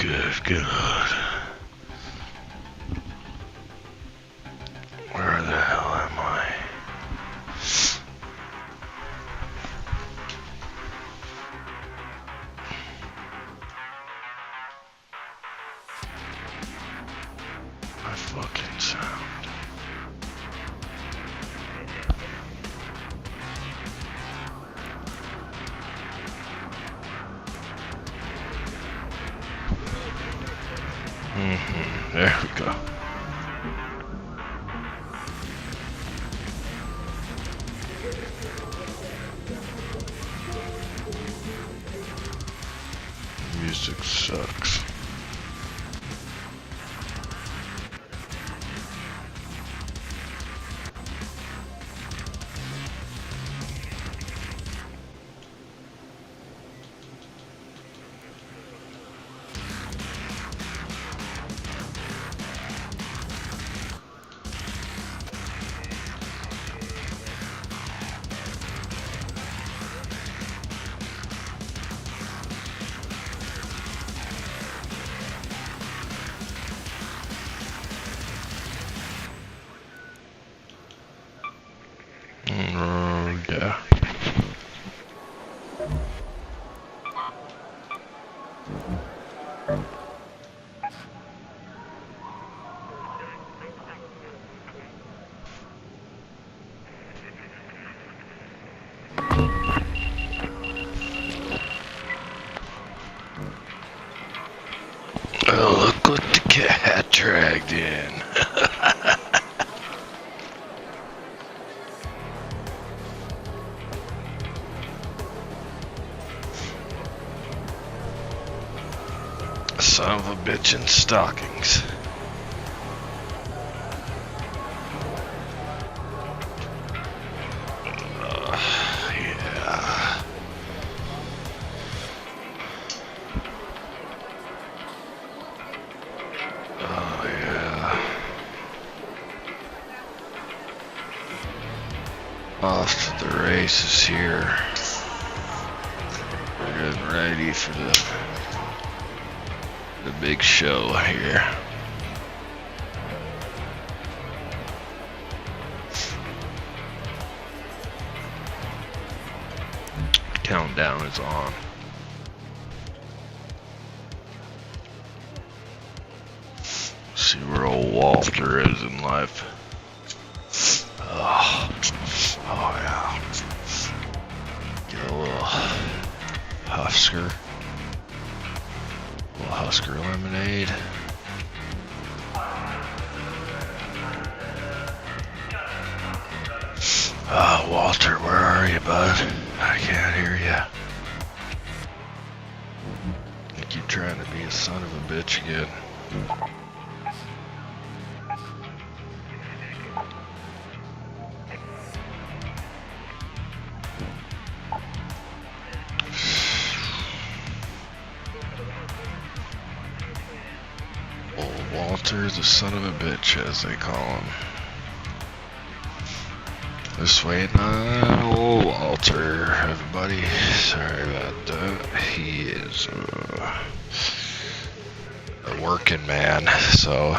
good, good. Where the hell am I? My fucking sound. There we go. Music sucks. Yeah. Oh, look what the cat dragged in. Son of a bitch in stockings. Yeah. Oh yeah. Off to the races here. We're getting ready for the big show here. Countdown is on. See where old Walter is in life. Oh yeah. Get a little Husker. A little Husker lemonade. Walter, where are you, bud? I can't hear you. I keep trying to be a son of a bitch again. Old Walter, the son of a bitch, as they call him. Just waiting on old Walter, everybody. Sorry about that. He is a working man, so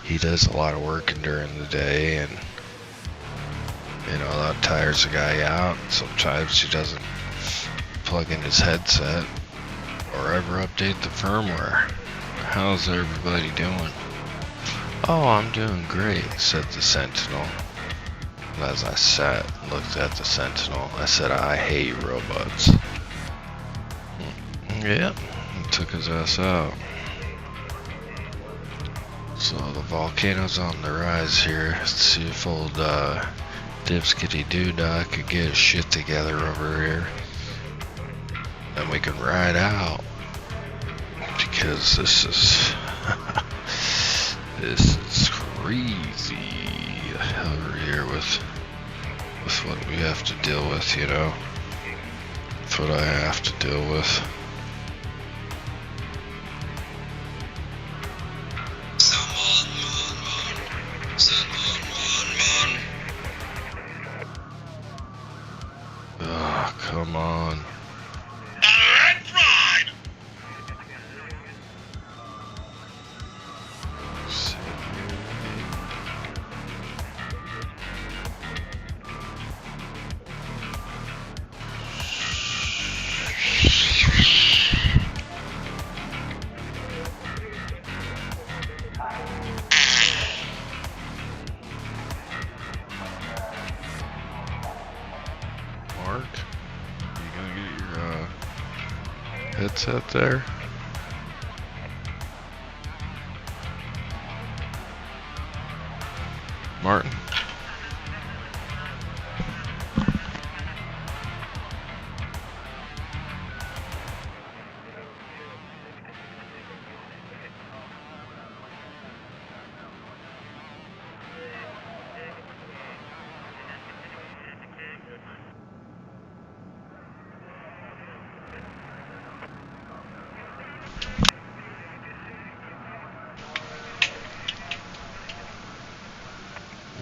he does a lot of working during the day, and you know, that tires the guy out. Sometimes he doesn't plug in his headset or ever update the firmware. How's everybody doing? Oh, I'm doing great, said the Sentinel. As I sat and looked at the Sentinel, I said, I hate robots. Yep, he took his ass out. So the volcano's on the rise here. Let's see if old Dipskitty Doodah could get his shit together over here. Then we can ride out. Because this is this is crazy over here with what we have to deal with, you know. That's what I have to deal with. Oh, come on. Mark? You gonna get your headset there? Martin?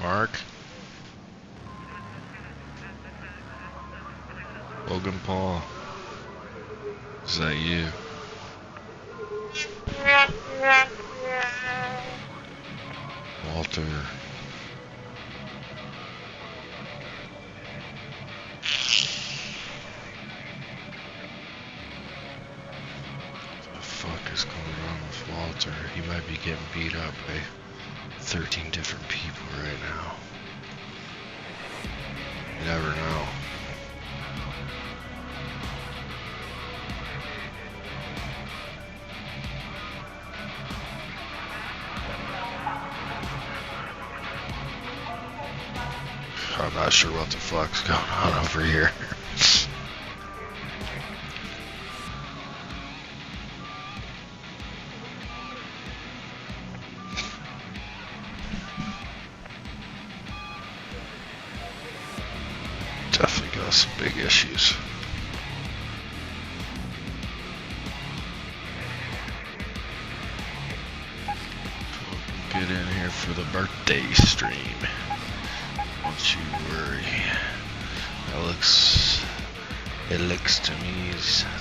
Mark? Logan Paul? Is that you? Walter? What the fuck is going on with Walter? He might be getting beat up by 13 different people right now. You never know. I'm not sure what the fuck's going on over here. Definitely got some big issues. Get in here for the birthday stream. Don't you worry. It looks to me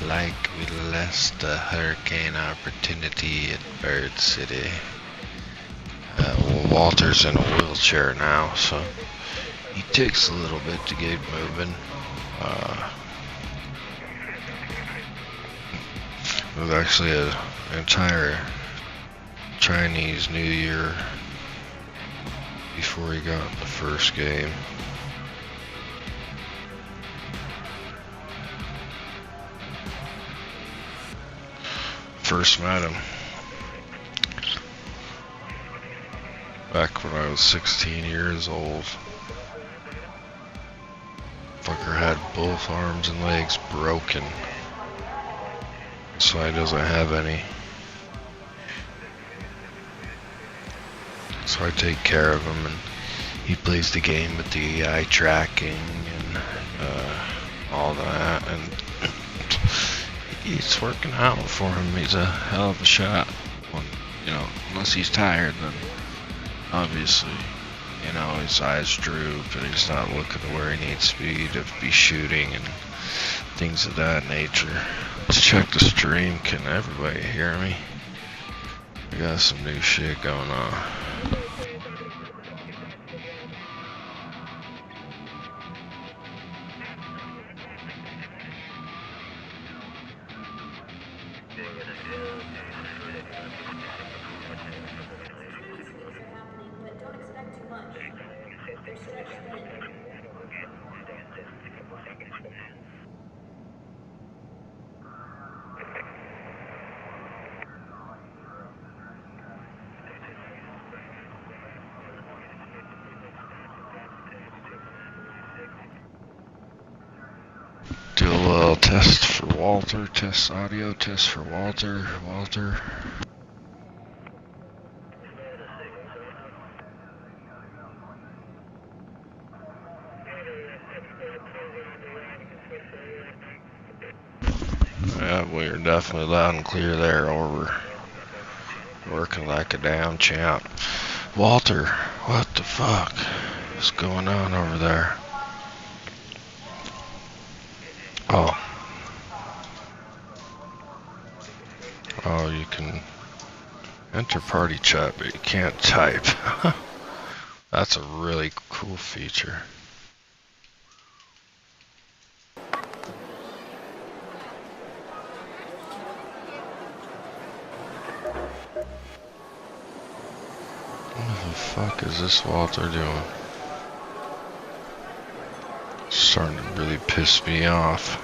like we lost the hurricane opportunity at Bird City. Walter's in a wheelchair now, so he takes a little bit to get moving. It was actually an entire Chinese New Year before he got in the first game. First met him back when I was 16 years old. Fucker had both arms and legs broken, so he doesn't have any. So I take care of him, and he plays the game with the eye tracking and all that, and it's working out for him. He's a hell of a shot. When, unless he's tired, then obviously, his eyes droop and he's not looking to where he needs to be shooting and things of that nature. Let's check the stream. Can everybody hear me? We got some new shit going on. Do a little test for Walter, test audio, test for Walter. Yeah, we're definitely loud and clear there, over. Working like a damn champ. Walter, what the fuck is going on over there? Oh, you can enter party chat, but you can't type. That's a really cool feature. What the fuck is this Walter doing? starting to really piss me off.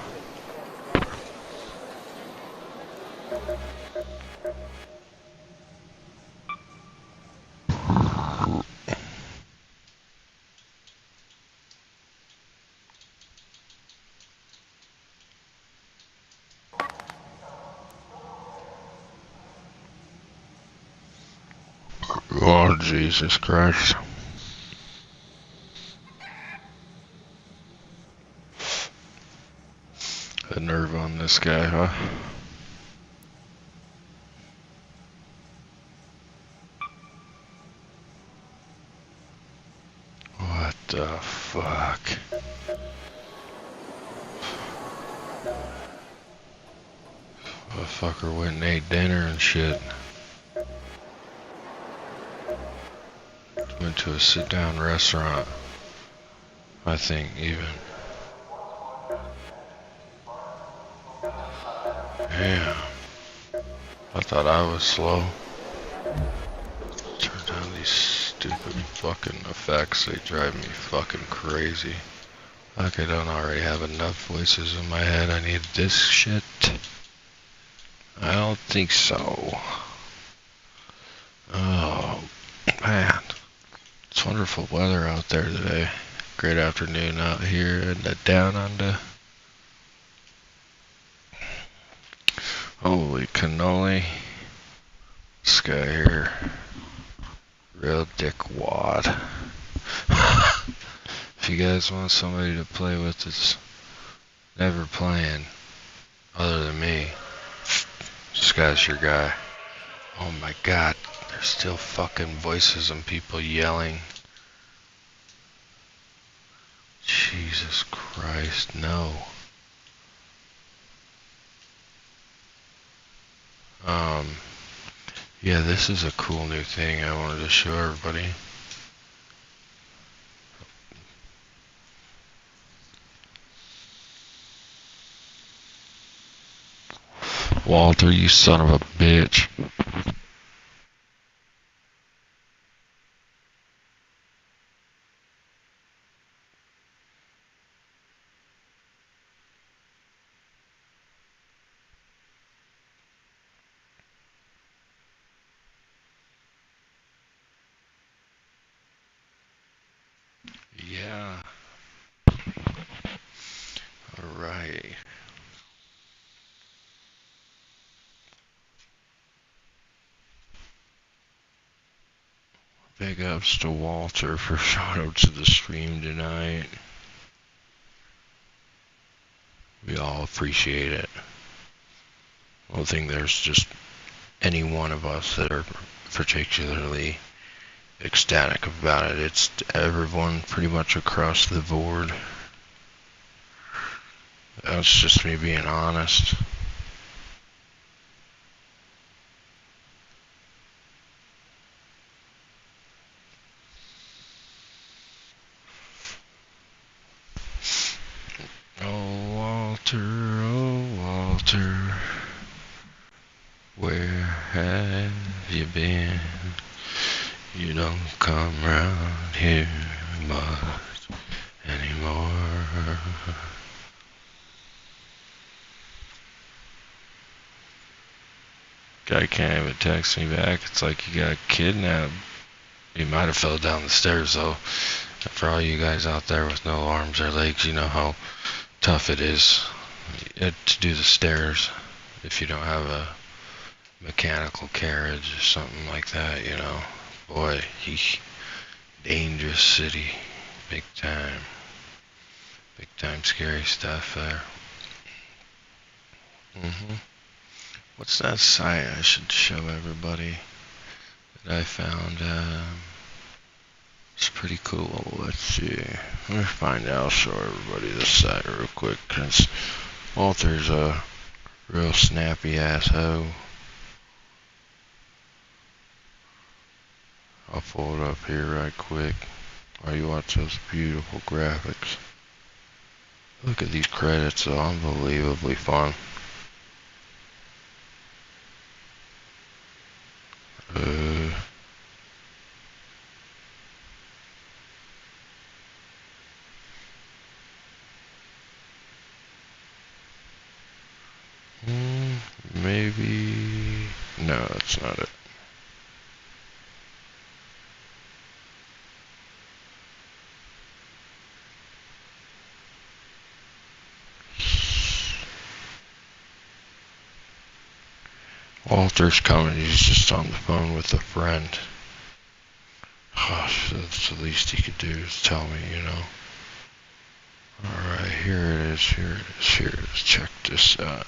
Oh, Jesus Christ. The nerve on this guy, huh? What the fuck? The fucker went and ate dinner and shit. Went to a sit-down restaurant. I think, even. Damn. I thought I was slow. Turn down these stupid fucking effects. They drive me fucking crazy. Like I don't already have enough voices in my head. I need this shit. I don't think so. Oh, man. It's wonderful weather out there today. Great afternoon out here in the down under. Holy cannoli. This guy here. Real dickwad. If you guys want somebody to play with that's never playing other than me, this guy's your guy. Oh my god, there's still fucking voices and people yelling. Jesus Christ, no. Yeah, this is a cool new thing I wanted to show everybody. Walter, you son of a bitch. Yeah. Alright. Big ups to Walter for showing up to the stream tonight. We all appreciate it. I don't think there's just any one of us that are particularly ecstatic about it. It's everyone pretty much across the board. That's just me being honest. Oh Walter, where have you been? You don't come round here much anymore. Guy can't even text me back. It's like he got kidnapped. He might have fell down the stairs though. For all you guys out there with no arms or legs, you know how tough it is to do the stairs if you don't have a mechanical carriage or something like that, you know. Boy, dangerous city. Big time scary stuff there. What's that site I should show everybody that I found? It's pretty cool. Let's see. Let me find out. I'll show everybody this site real quick, because Walter's a real snappy ass hoe. I'll pull it up here right quick while you watch those beautiful graphics. Look at these credits, they're unbelievably fun. No, that's not it. Walter's coming. He's just on the phone with a friend. Gosh, that's the least he could do is tell me, you know. Alright, here it is, here it is, here it is. Check this out.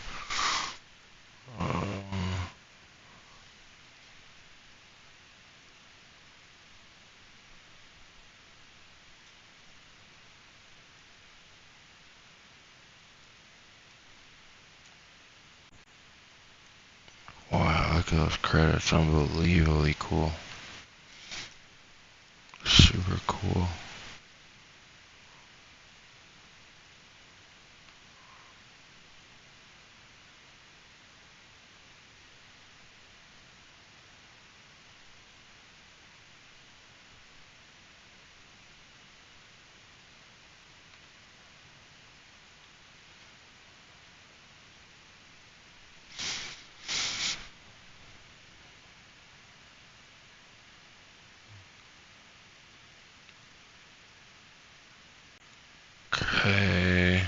Wow, look at those credits. Unbelievably cool. Super cool. Okay.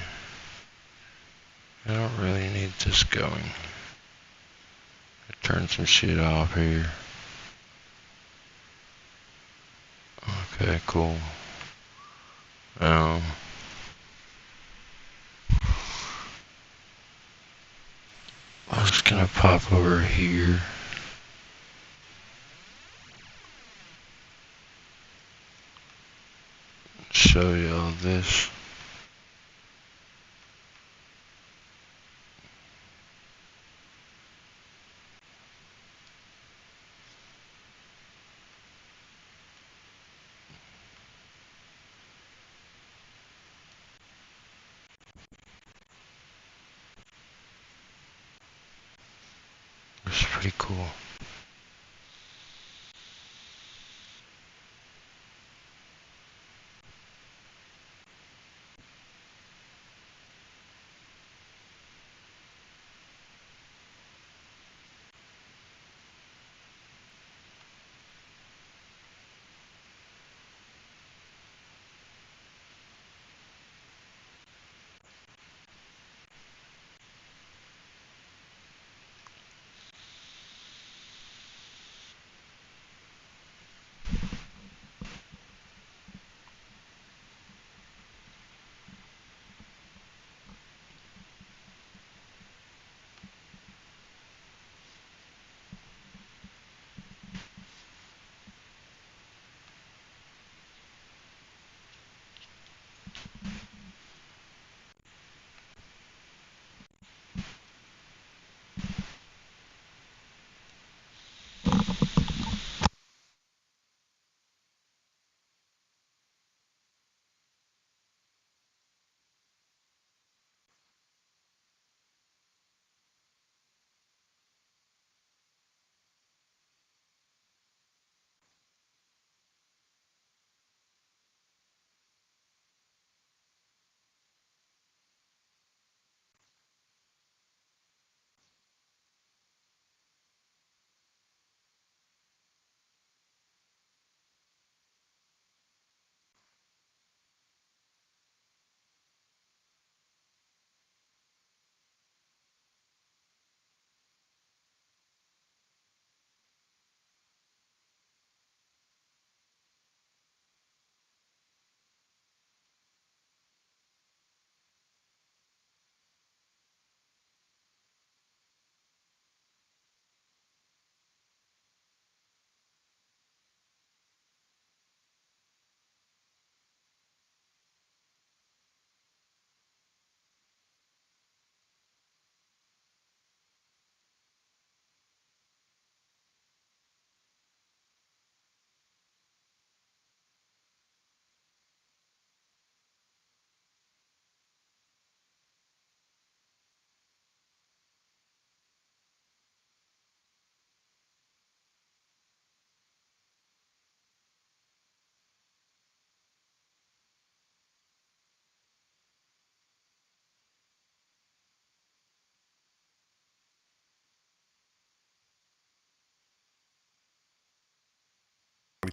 I don't really need this going. Turn some shit off here. Okay, cool. Um, I'm just gonna pop over here. Show you all this. It's pretty cool.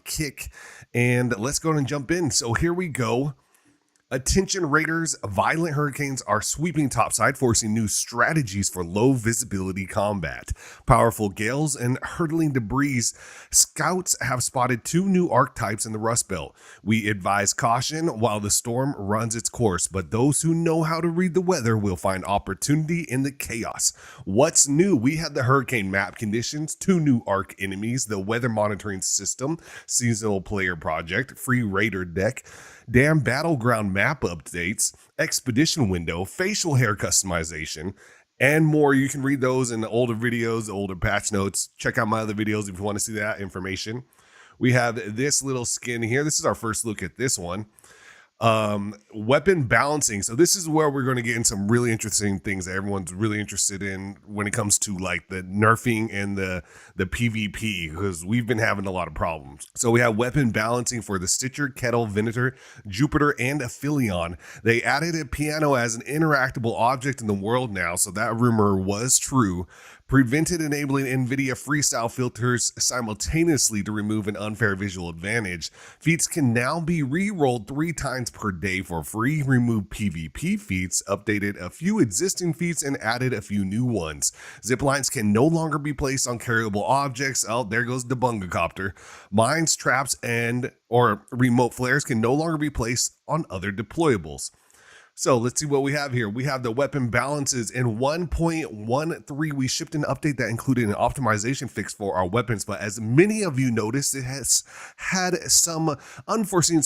kick, and let's go ahead and jump in. So here we go. Attention Raiders, violent hurricanes are sweeping topside, forcing new strategies for low visibility combat. Powerful gales and hurtling debris. Scouts have spotted 2 new archetypes in the Rust Belt. We advise caution while the storm runs its course, but those who know how to read the weather will find opportunity in the chaos. What's new? We have the hurricane map conditions, 2 new arc enemies, the weather monitoring system, seasonal player project, free Raider deck, damn battleground map updates, expedition window, facial hair customization, and more. You can read those in the older videos, the older patch notes. Check out my other videos if you want to see that information. We have this little skin here. This is our first look at this one. Weapon balancing. So this is where we're going to get in some really interesting things that everyone's really interested in when it comes to like the nerfing and the PvP, because we've been having a lot of problems. So we have weapon balancing for the Stitcher, Kettle, Venator, Jupiter, and Aphelion. They added a piano as an interactable object in the world now, so that rumor was true. Prevented enabling NVIDIA freestyle filters simultaneously to remove an unfair visual advantage. Feats can now be re-rolled 3 times per day for free. Removed PvP feats, updated a few existing feats, and added a few new ones. Ziplines can no longer be placed on carryable objects. Oh, there goes the Bungacopter. Mines, traps, or remote flares can no longer be placed on other deployables. So let's see what we have here. We have the weapon balances in 1.13. We shipped an update that included an optimization fix for our weapons, but as many of you noticed, it has had some unforeseen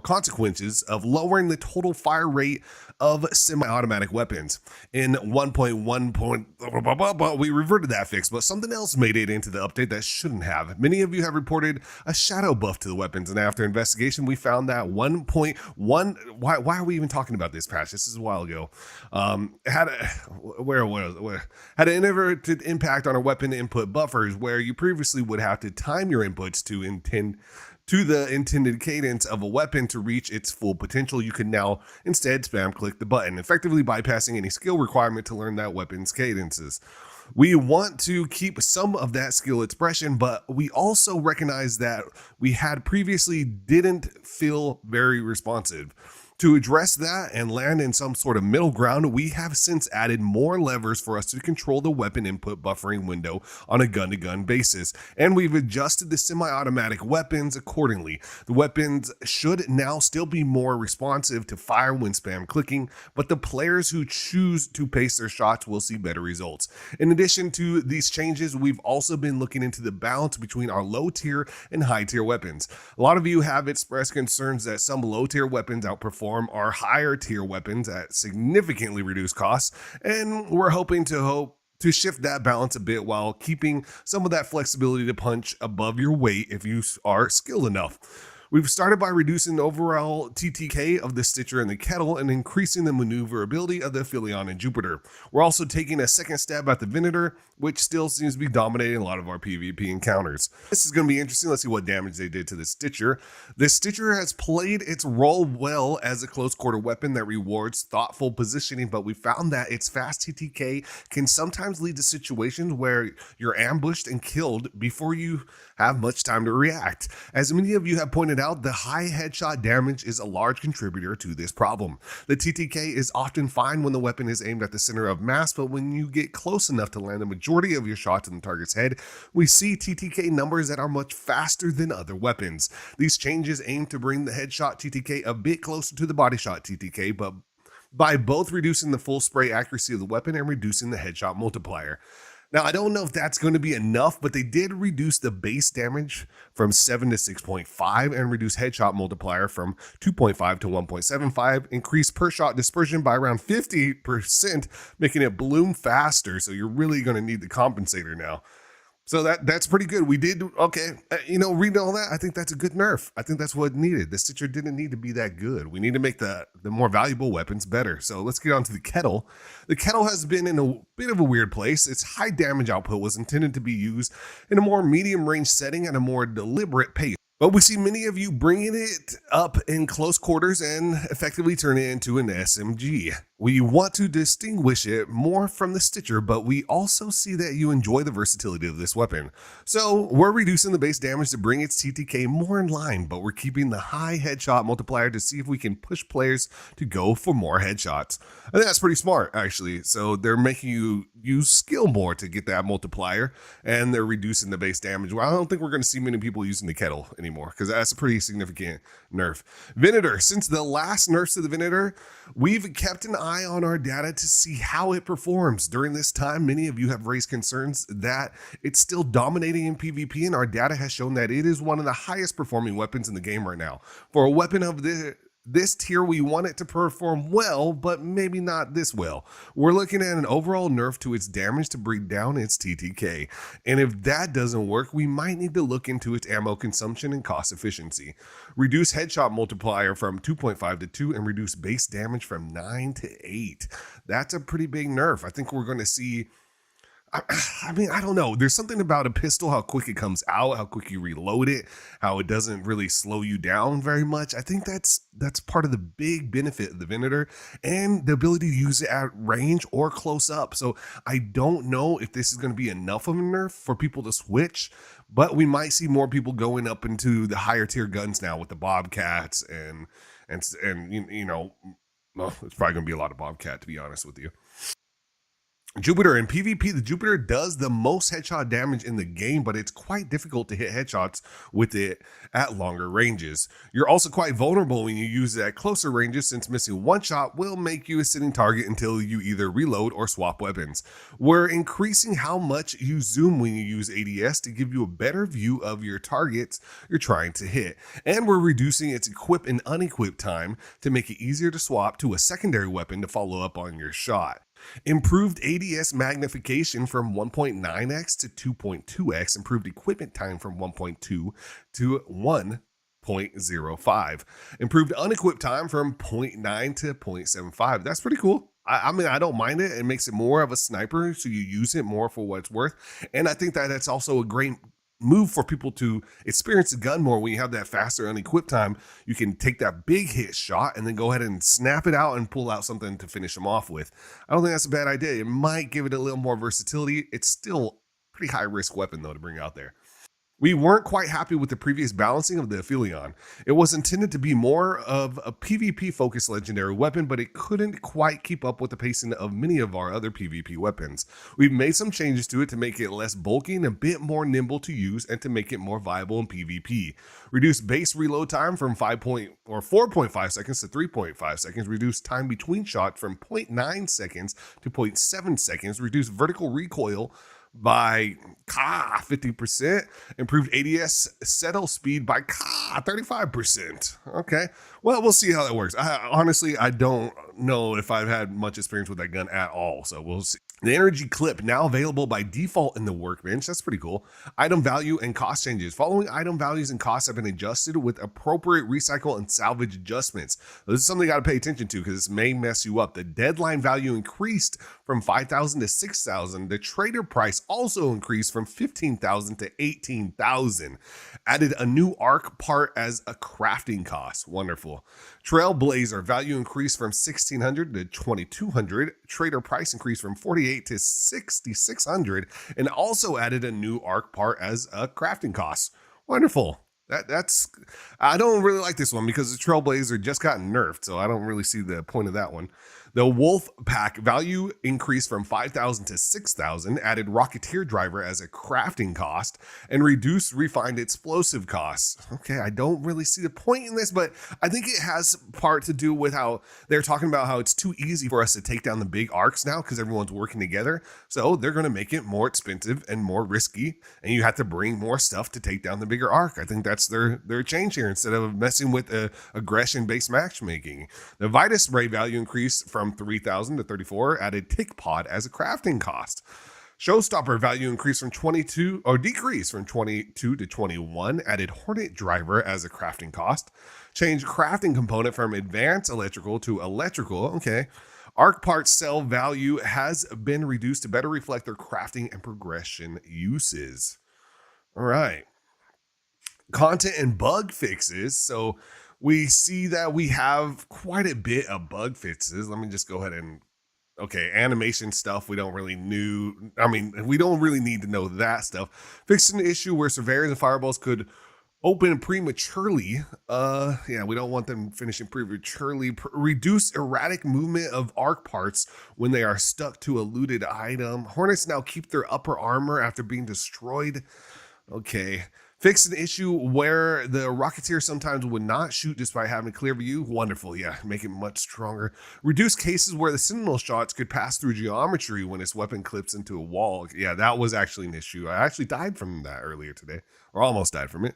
consequences of lowering the total fire rate of semi-automatic weapons. In 1.1, we reverted that fix, but something else made it into the update that shouldn't have. Many of you have reported a shadow buff to the weapons, and after investigation, we found that 1.1. Why are we even talking about this patch? This is a while ago. Had an inadvertent impact on our weapon input buffers, where you previously would have to time your inputs to the intended cadence of a weapon to reach its full potential. You can now instead spam click the button, effectively bypassing any skill requirement to learn that weapon's cadences. We want to keep some of that skill expression, but we also recognize that we had previously didn't feel very responsive. To address that and land in some sort of middle ground, we have since added more levers for us to control the weapon input buffering window on a gun-to-gun basis, and we've adjusted the semi-automatic weapons accordingly. The weapons should now still be more responsive to fire when spam clicking, but the players who choose to pace their shots will see better results. In addition to these changes, we've also been looking into the balance between our low-tier and high-tier weapons. A lot of you have expressed concerns that some low-tier weapons outperform our higher tier weapons at significantly reduced costs, and we're hoping to shift that balance a bit while keeping some of that flexibility to punch above your weight if you are skilled enough. We've started by reducing the overall TTK of the Stitcher and the Kettle and increasing the maneuverability of the Aphelion and Jupiter. We're also taking a second stab at the Venator, which still seems to be dominating a lot of our PvP encounters. This is going to be interesting. Let's see what damage they did to the Stitcher. The Stitcher has played its role well as a close quarter weapon that rewards thoughtful positioning, but we found that its fast TTK can sometimes lead to situations where you're ambushed and killed before you have much time to react. As many of you have pointed out, the high headshot damage is a large contributor to this problem. The TTK is often fine when the weapon is aimed at the center of mass, but when you get close enough to land the majority of your shots in the target's head, we see TTK numbers that are much faster than other weapons. These changes aim to bring the headshot TTK a bit closer to the body shot TTK, but by both reducing the full spray accuracy of the weapon and reducing the headshot multiplier. Now, I don't know if that's going to be enough, but they did reduce the base damage from 7 to 6.5 and reduce headshot multiplier from 2.5 to 1.75, increase per shot dispersion by around 50%, making it bloom faster. So you're really going to need the compensator now. So that's pretty good. We did, okay, reading all that, I think that's a good nerf. I think that's what needed. The Stitcher didn't need to be that good. We need to make the more valuable weapons better. So let's get on to the Kettle. The Kettle has been in a bit of a weird place. Its high damage output was intended to be used in a more medium range setting at a more deliberate pace. But we see many of you bringing it up in close quarters and effectively turn it into an SMG. We want to distinguish it more from the Stitcher, but we also see that you enjoy the versatility of this weapon. So we're reducing the base damage to bring its TTK more in line, but we're keeping the high headshot multiplier to see if we can push players to go for more headshots. I think that's pretty smart, actually. So they're making you use skill more to get that multiplier, and they're reducing the base damage. Well, I don't think we're going to see many people using the kettle anymore, because that's a pretty significant nerf. Venator, since the last nerfs to the Venator, we've kept an eye on our data to see how it performs. During this time, many of you have raised concerns that it's still dominating in PvP, and our data has shown that it is one of the highest performing weapons in the game right now. For a weapon of this tier, we want it to perform well, but maybe not this well. We're looking at an overall nerf to its damage to bring down its TTK. And if that doesn't work, we might need to look into its ammo consumption and cost efficiency. Reduce headshot multiplier from 2.5 to 2 and reduce base damage from 9 to 8. That's a pretty big nerf. I think we're going to see... I mean, I don't know. There's something about a pistol, how quick it comes out, how quick you reload it, how it doesn't really slow you down very much. I think that's part of the big benefit of the Venator and the ability to use it at range or close up. So I don't know if this is going to be enough of a nerf for people to switch, but we might see more people going up into the higher tier guns now with the Bobcats and you know, well, it's probably going to be a lot of Bobcat, to be honest with you. Jupiter in PvP, the Jupiter does the most headshot damage in the game, but it's quite difficult to hit headshots with it at longer ranges. You're also quite vulnerable when you use it at closer ranges, since missing one shot will make you a sitting target until you either reload or swap weapons. We're increasing how much you zoom when you use ADS to give you a better view of your targets you're trying to hit. And we're reducing its equip and unequip time to make it easier to swap to a secondary weapon to follow up on your shot. Improved ADS magnification from 1.9x to 2.2x, improved equipment time from 1.2 to 1.05, improved unequipped time from 0.9 to 0.75. That's pretty cool. I mean, I don't mind it. It makes it more of a sniper, so you use it more for what it's worth. And I think that that's also a great move for people to experience the gun more. When you have that faster unequipped time, you can take that big hit shot and then go ahead and snap it out and pull out something to finish them off with. I don't think that's a bad idea. It might give it a little more versatility. It's still a pretty high risk weapon though to bring out there. We weren't quite happy with the previous balancing of the Aphelion. It was intended to be more of a PvP-focused legendary weapon, but it couldn't quite keep up with the pacing of many of our other PvP weapons. We've made some changes to it to make it less bulky and a bit more nimble to use, and to make it more viable in PvP. Reduce base reload time from 4.5 seconds to 3.5 seconds. Reduce time between shots from 0.9 seconds to 0.7 seconds. Reduce vertical recoil by 50%, improved ADS settle speed by 35%. Okay, well, we'll see how that works. Honestly, I don't know if I've had much experience with that gun at all, so we'll see. The energy clip now available by default in the workbench. That's pretty cool. Item value and cost changes. Following item values and costs have been adjusted with appropriate recycle and salvage adjustments. This is something you got to pay attention to because this may mess you up. The deadline value increased from 5,000 to 6,000. The trader price also increased from 15,000 to 18,000. Added a new arc part as a crafting cost. Wonderful. Trailblazer value increased from 1,600 to 2,200. Trader price increased from 48 to 6,600, and also added a new arc part as a crafting cost. Wonderful. That's I don't really like this one because the Trailblazer just got nerfed, so I don't really see the point of that one. The Wolf Pack value increased from 5,000 to 6,000, added Rocketeer Driver as a crafting cost, and reduced refined explosive costs. Okay, I don't really see the point in this, but I think it has part to do with how they're talking about how it's too easy for us to take down the big arcs now because everyone's working together. So they're going to make it more expensive and more risky, and you have to bring more stuff to take down the bigger arc. I think that's their change here instead of messing with aggression-based matchmaking. The Vitus Ray value increased from 3,000 to 34, added Tick Pod as a crafting cost. Showstopper value increased from 22 or decreased from 22 to 21, added Hornet Driver as a crafting cost. Changed crafting component from advanced electrical to electrical. Okay. Arc parts sell value has been reduced to better reflect their crafting and progression uses. All right. Content and bug fixes. So We see that we have quite a bit of bug fixes. Let me just go ahead and animation stuff we don't really we don't really need to know that stuff. Fixing an issue where surveyors and fireballs could open prematurely. We don't want them finishing prematurely. Reduce erratic movement of arc parts when they are stuck to a looted item. Hornets now keep their upper armor after being destroyed. Okay. Fix an issue where the Rocketeer sometimes would not shoot despite having a clear view. Wonderful, yeah, make it much stronger. Reduce cases where the Sentinel shots could pass through geometry when its weapon clips into a wall. Yeah, that was actually an issue. I actually died from that earlier today, or almost died from it.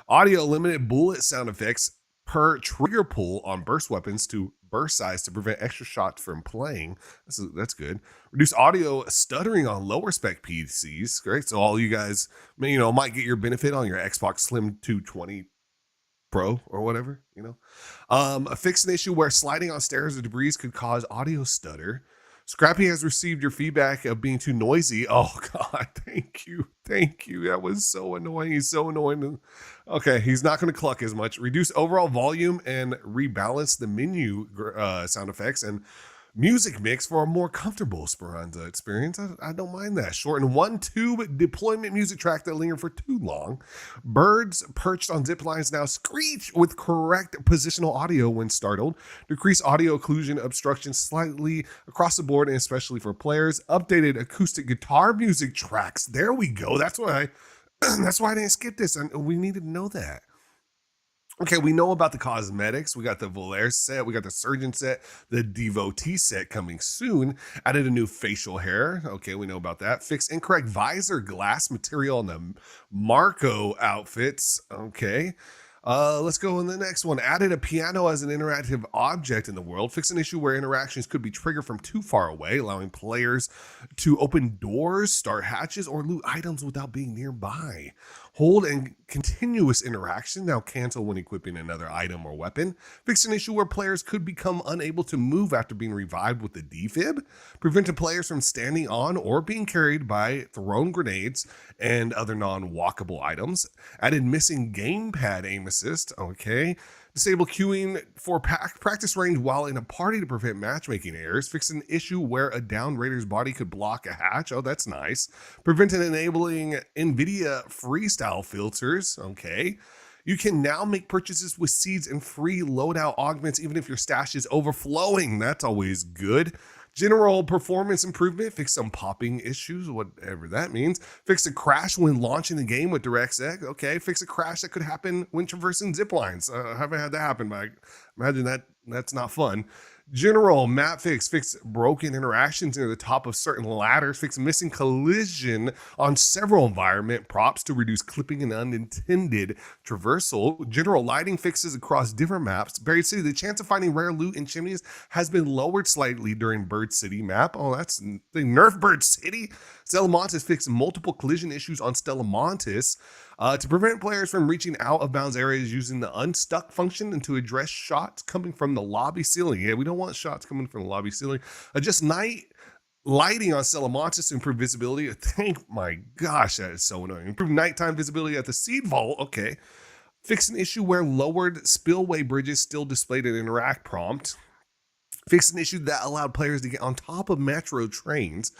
Audio limited bullet sound effects per trigger pull on burst weapons to burst size to prevent extra shots from playing. That's good. Reduce audio stuttering on lower spec PCs. Great. So all you guys, might get your benefit on your Xbox Slim 220 Pro or whatever, Fix an issue where sliding on stairs or debris could cause audio stutter. Scrappy has received your feedback of being too noisy. Oh, God, thank you. That was so annoying. He's so annoying. Okay, he's not going to cluck as much. Reduce overall volume and rebalance the menu sound effects and music mix for a more comfortable Speranza experience. I don't mind that. Shorten one tube deployment music track that linger for too long. Birds perched on zip lines now screech with correct positional audio when startled. Decrease audio occlusion obstruction slightly across the board and especially for players. Updated acoustic guitar music tracks. There we go. That's why I didn't skip this, and we needed to know that. Okay, we know about the cosmetics. We got the Volaire set. We got the Surgeon set. The Devotee set coming soon. Added a new facial hair. Okay, we know about that. Fix incorrect visor glass material on the Marco outfits. Okay. Let's go on the next one. Added a piano as an interactive object in the world. Fix an issue where interactions could be triggered from too far away, allowing players to open doors, start hatches, or loot items without being nearby. Hold and continuous interaction now cancel when equipping another item or weapon. Fix an issue where players could become unable to move after being revived with the defib. Prevented players from standing on or being carried by thrown grenades and other non-walkable items. Added missing gamepad aim assist. Okay. Disable queuing for practice range while in a party to prevent matchmaking errors. Fix an issue where a downed raider's body could block a hatch. Oh, that's nice. Prevent and enabling NVIDIA freestyle filters. Okay. You can now make purchases with seeds and free loadout augments even if your stash is overflowing. That's always good. General performance improvement, fix some popping issues, whatever that means. Fix a crash when launching the game with DirectX. Okay, fix a crash that could happen when traversing zip lines. I haven't had that happen, but I imagine that's not fun. General map fix broken interactions near the top of certain ladders. Fix missing collision on several environment props to reduce clipping and unintended traversal. General lighting fixes across different maps. Buried City, the chance of finding rare loot in chimneys has been lowered slightly during Bird City map. Oh, that's the nerf Bird City. Stella Montes fixed multiple collision issues on Stella Montes to prevent players from reaching out of bounds areas using the unstuck function and to address shots coming from the lobby ceiling. Yeah, we don't want shots coming from the lobby ceiling. Adjust night lighting on Stella Montes to improve visibility. Thank my gosh, that is so annoying. Improve nighttime visibility at the Seed Vault. Okay. Fix an issue where lowered spillway bridges still displayed an interact prompt. Fix an issue that allowed players to get on top of metro trains.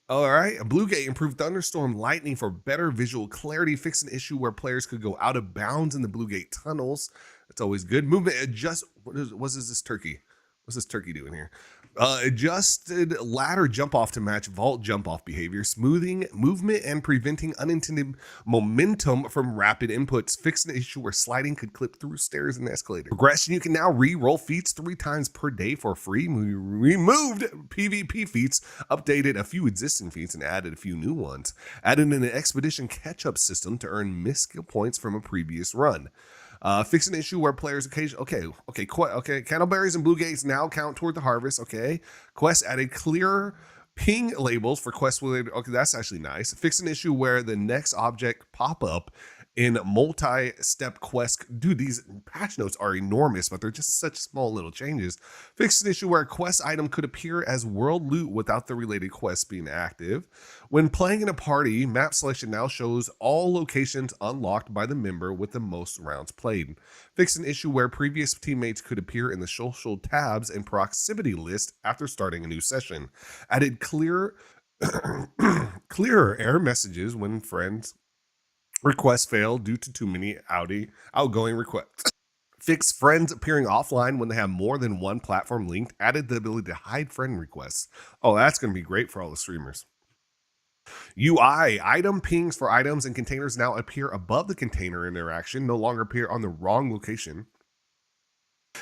All right, Bluegate improved thunderstorm lightning for better visual clarity. Fix an issue where players could go out of bounds in the Bluegate tunnels. That's always good. Movement adjust. What is this turkey? What's this turkey doing here? Adjusted ladder jump off to match vault jump off behavior, smoothing movement and preventing unintended momentum from rapid inputs. Fix an issue where sliding could clip through stairs and escalators. Progression, you can now re-roll feats 3 times per day for free. We removed PvP feats, updated a few existing feats and added a few new ones. Added an expedition catch-up system to earn missed skill points from a previous run. Fix an issue where players occasionally, candleberries and blue gates now count toward the harvest. Okay. Quest added clear ping labels for quest related. Okay, that's actually nice. Fix an issue where the next object pop up in multi-step quests. Dude, these patch notes are enormous, but they're just such small little changes. Fixed an issue where a quest item could appear as world loot without the related quest being active. When playing in a party, map selection now shows all locations unlocked by the member with the most rounds played. Fixed an issue where previous teammates could appear in the social tabs and proximity list after starting a new session. Added clearer error messages when friends requests fail due to too many outgoing requests. Fixed friends appearing offline when they have more than one platform linked. Added the ability to hide friend requests. Oh, that's going to be great for all the streamers. UI, item pings for items and containers now appear above the container interaction, no longer appear on the wrong location.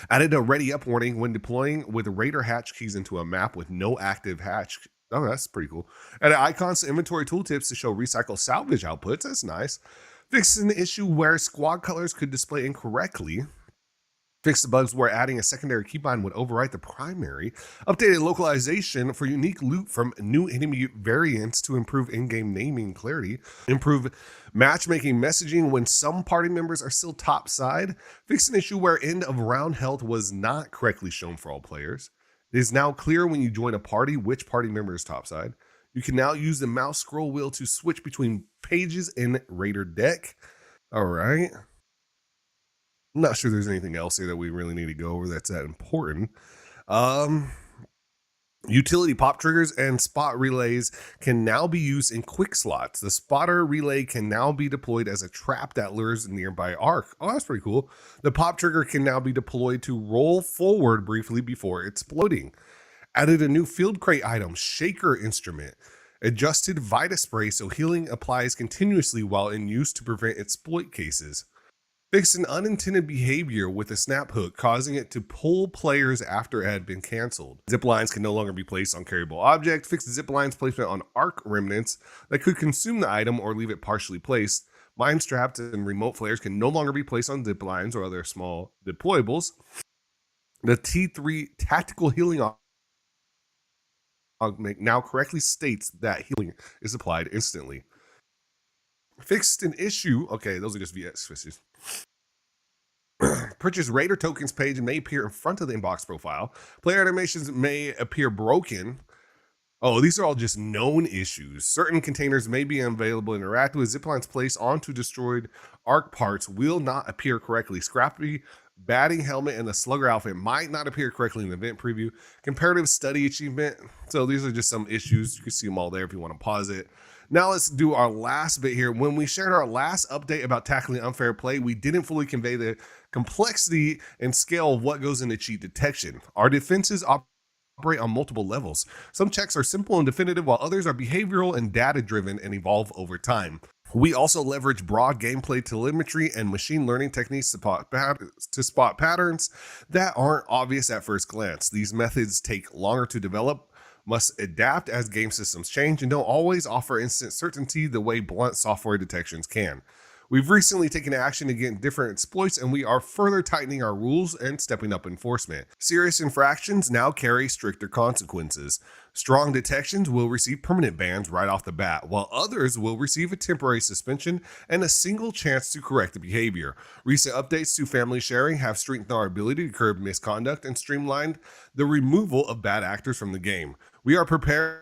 Added a ready up warning when deploying with Raider hatch keys into a map with no active hatch. Oh, that's pretty cool. Added icons to inventory tooltips to show recycle salvage outputs. That's nice. Fixed an issue where squad colors could display incorrectly. Fixed the bugs where adding a secondary keybind would overwrite the primary. Updated localization for unique loot from new enemy variants to improve in-game naming clarity. Improve matchmaking messaging when some party members are still topside. Fixed an issue where end of round health was not correctly shown for all players. It is now clear when you join a party which party member is topside. You can now use the mouse scroll wheel to switch between pages in Raider deck. All right. I'm not sure there's anything else here that we really need to go over that's that important. Utility pop triggers and spot relays can now be used in quick slots. The spotter relay can now be deployed as a trap that lures a nearby arc. Oh, that's pretty cool. The pop trigger can now be deployed to roll forward briefly before exploding. Added a new field crate item, Shaker Instrument. Adjusted Vita Spray so healing applies continuously while in use to prevent exploit cases. Fixed an unintended behavior with a snap hook, causing it to pull players after it had been canceled. Zip lines can no longer be placed on carryable objects. Fixed zip lines placement on arc remnants that could consume the item or leave it partially placed. Mine straps and remote flares can no longer be placed on zip lines or other small deployables. The T3 tactical healing augment now correctly states that healing is applied instantly. Fixed an issue. Okay, those are just VS switches. Purchase Raider tokens page may appear in front of the inbox profile. Player animations may appear broken. Oh, these are all just known issues. Certain containers may be unavailable to interact with. Ziplines placed onto destroyed arc parts will not appear correctly. Scrappy batting helmet and the slugger outfit might not appear correctly in the event preview. Comparative study achievement. So these are just some issues. You can see them all there if you want to pause it. Now let's do our last bit here. When we shared our last update about tackling unfair play, we didn't fully convey the complexity and scale of what goes into cheat detection. Our defenses operate on multiple levels. Some checks are simple and definitive, while others are behavioral and data-driven and evolve over time. We also leverage broad gameplay telemetry and machine learning techniques to spot patterns that aren't obvious at first glance. These methods take longer to develop, must adapt as game systems change, and don't always offer instant certainty the way blunt software detections can. We've recently taken action against different exploits, and we are further tightening our rules and stepping up enforcement. Serious infractions now carry stricter consequences. Strong detections will receive permanent bans right off the bat, while others will receive a temporary suspension and a single chance to correct the behavior. Recent updates to family sharing have strengthened our ability to curb misconduct and streamlined the removal of bad actors from the game. We are preparing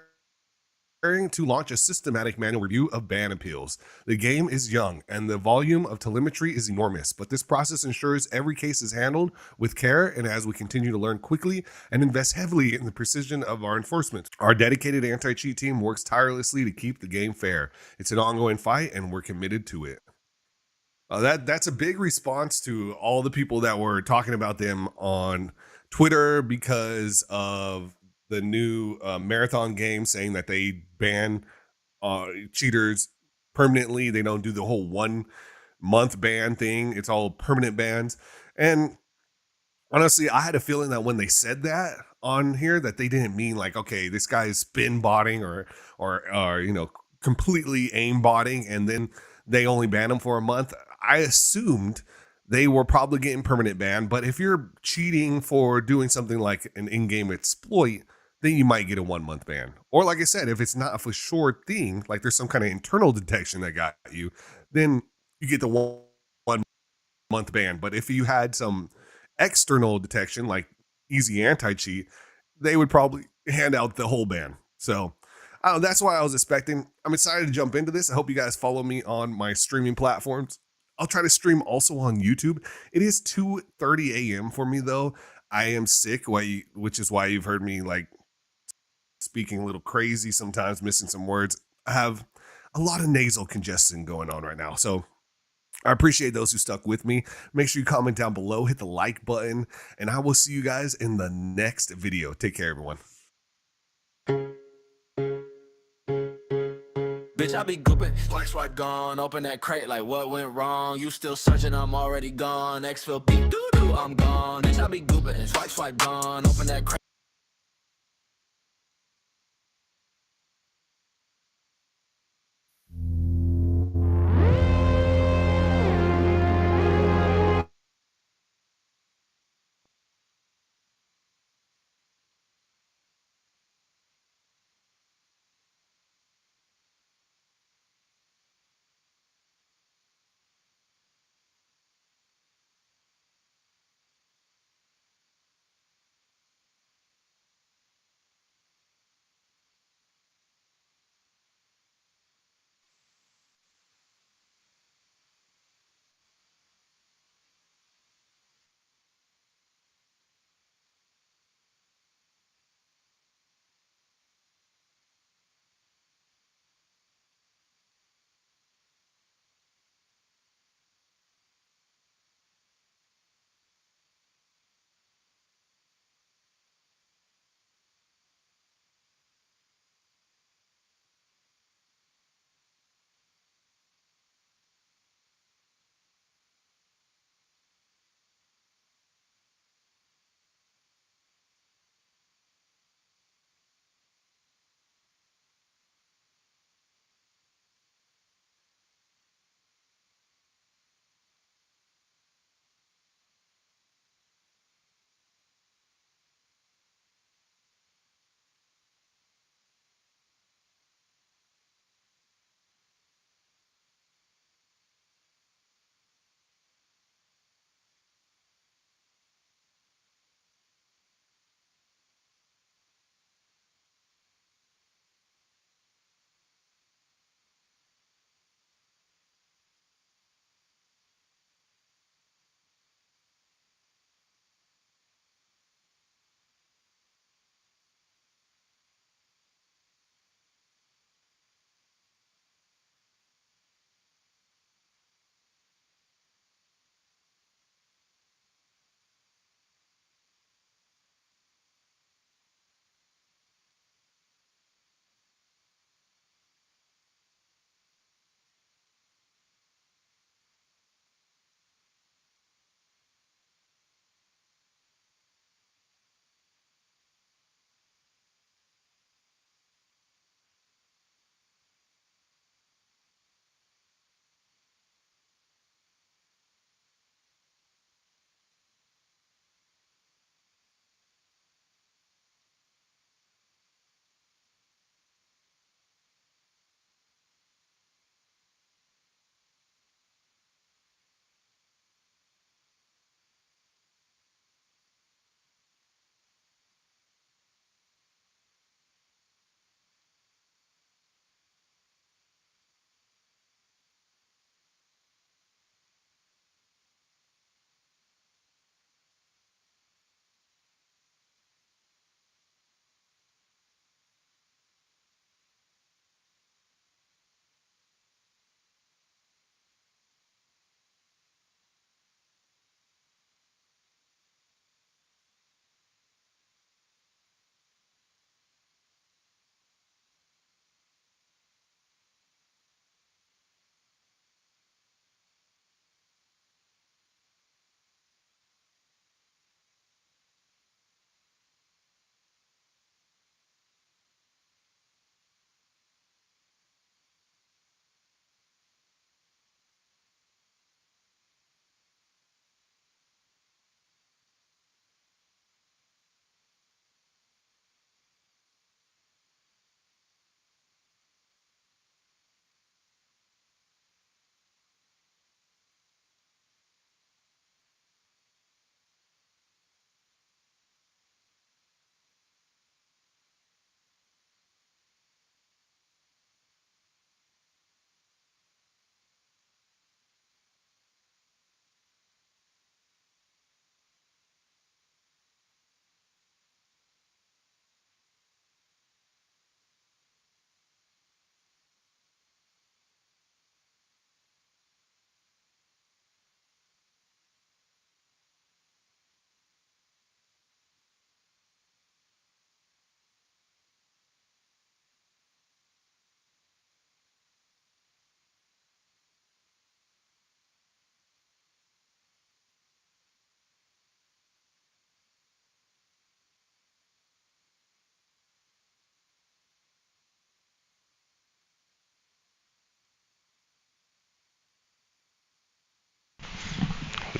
to launch a systematic manual review of ban appeals. The game is young and the volume of telemetry is enormous, but this process ensures every case is handled with care, and as we continue to learn quickly and invest heavily in the precision of our enforcement. Our dedicated anti-cheat team works tirelessly to keep the game fair. It's an ongoing fight and we're committed to it. That's a big response to all the people that were talking about them on Twitter because of the new marathon game, saying that they ban cheaters permanently. They don't do the whole 1 month ban thing. It's all permanent bans. And honestly, I had a feeling that when they said that on here, that they didn't mean like, okay, this guy is spin botting or completely aim botting, and then they only ban him for a month. I assumed they were probably getting permanent ban, but if you're cheating for doing something like an in-game exploit, then you might get a 1 month ban. Or like I said, if it's not a for sure thing, like there's some kind of internal detection that got you, then you get the 1 month ban. But if you had some external detection like Easy Anti Cheat, they would probably hand out the whole ban. So I don't know, that's why I was expecting. I'm excited to jump into this. I hope you guys follow me on my streaming platforms. I'll try to stream also on YouTube. It is 2:30 a.m. for me though. I am sick, which is why you've heard me like speaking a little crazy sometimes, missing some words. I have a lot of nasal congestion going on right now. So I appreciate those who stuck with me. Make sure you comment down below, hit the like button, and I will see you guys in the next video. Take care, everyone. Bitch, I be gooping, swipe gone, open that crate like what went wrong. You still searching, I'm already gone. X feel beat, doo doo, I'm gone. Bitch, I be gooping, swipe gone, open that crate.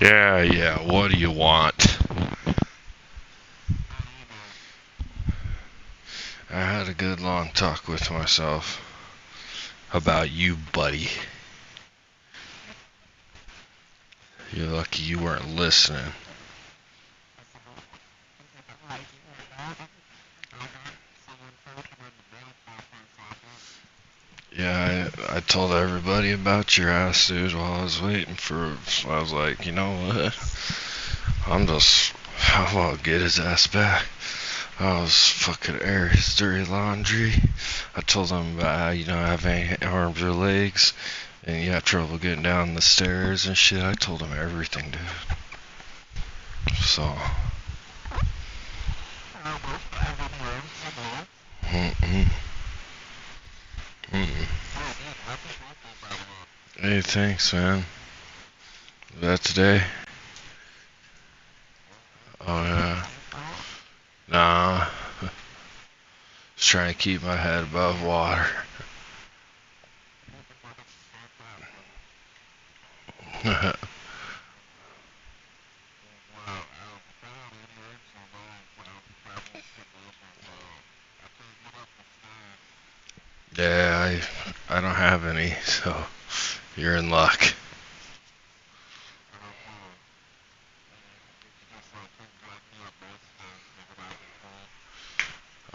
Yeah, what do you want? I had a good long talk with myself about you, buddy. You're lucky you weren't listening. Yeah, I told everybody about your ass, dude, while I was waiting for. I was like, you know what? I'm gonna get his ass back. I was fucking air his dirty laundry. I told him about how you don't have any arms or legs, and you have trouble getting down the stairs and shit. I told him everything, dude. So. Mm-mm. Mm-mm. Hey, thanks, man. Was that today? Oh, yeah. Nah. Just trying to keep my head above water. Yeah, I don't have any, so you're in luck.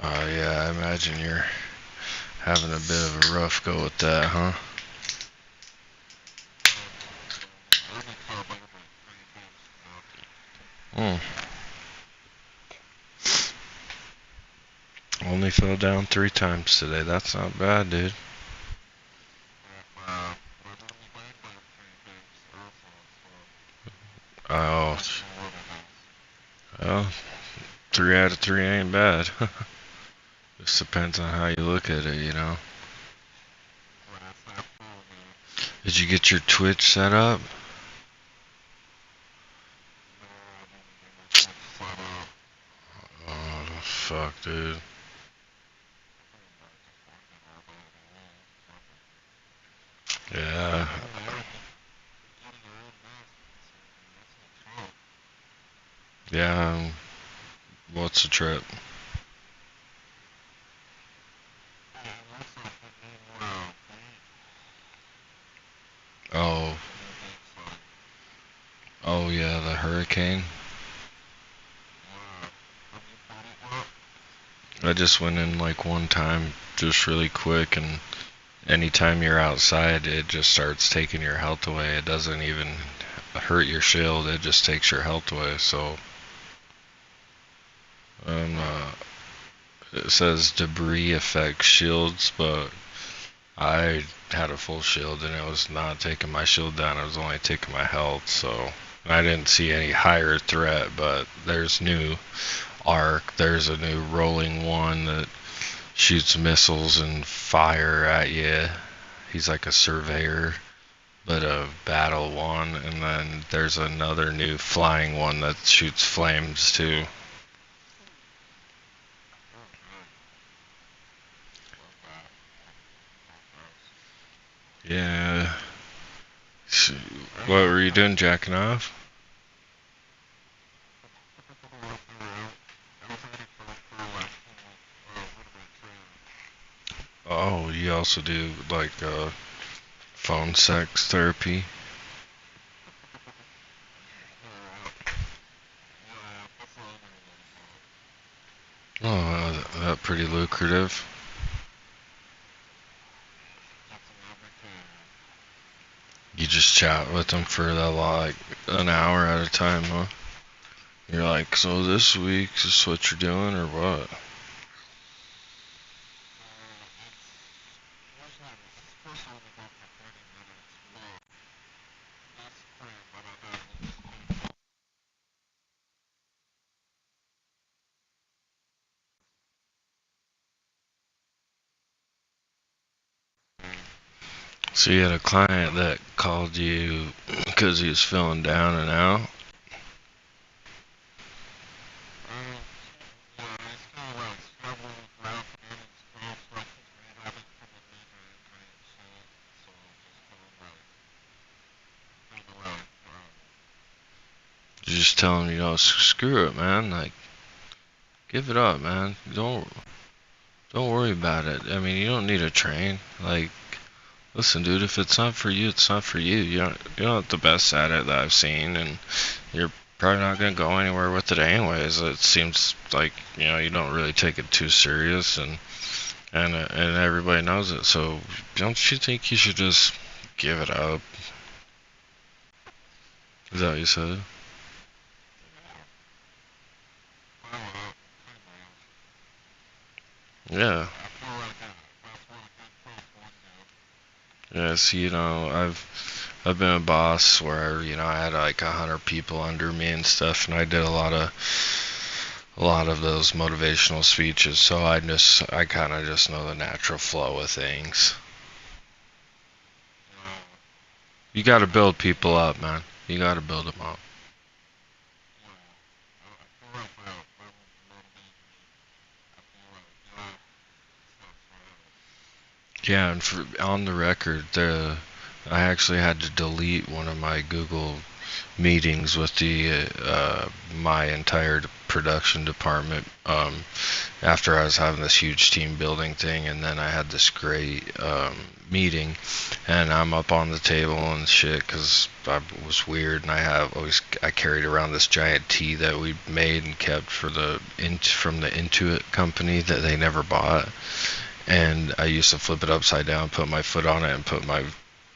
Yeah, I imagine you're having a bit of a rough go with that, huh? Hmm. Only fell down 3 times today. That's not bad, dude. Oh, well, 3 out of 3 ain't bad. Just depends on how you look at it, you know. Did you get your Twitch set up? Oh, fuck, dude. Yeah. Yeah. What's the trip? Oh. Oh, yeah, the hurricane. I just went in like one time, just really quick, and anytime you're outside, it just starts taking your health away. It doesn't even hurt your shield, it just takes your health away. So, um, uh, it says debris affects shields, but I had a full shield and it was not taking my shield down, it was only taking my health. So, I didn't see any higher threat, but there's new arc, there's a new rolling one that shoots missiles and fire at you. He's like a surveyor, but a battle one. And then there's another new flying one that shoots flames too. Yeah. What were you doing, jacking off? Oh, you also do like phone sex therapy? Oh, that pretty lucrative. You just chat with them for that like an hour at a time, huh? You're like, so this week is what you're doing or what? So you had a client that called you because he was feeling down and out? just tell him, screw it, man. Like, give it up, man. Don't worry about it. I mean, you don't need a train. Like, listen, dude, if it's not for you, it's not for you. You're not the best at it that I've seen, and you're probably not gonna go anywhere with it anyways. It seems like you don't really take it too serious, and everybody knows it. So don't you think you should just give it up? Is that what you said? Yeah. Yes, I've been a boss where I had like 100 people under me and stuff, and I did a lot of those motivational speeches. So I kind of just know the natural flow of things. You got to build people up, man. You got to build them up. Yeah, and on the record, I actually had to delete one of my Google meetings with my entire production department after I was having this huge team building thing, and then I had this great meeting, and I'm up on the table and shit because I was weird, and I carried around this giant T that we made and kept from the Intuit company that they never bought. And I used to flip it upside down, put my foot on it, and put my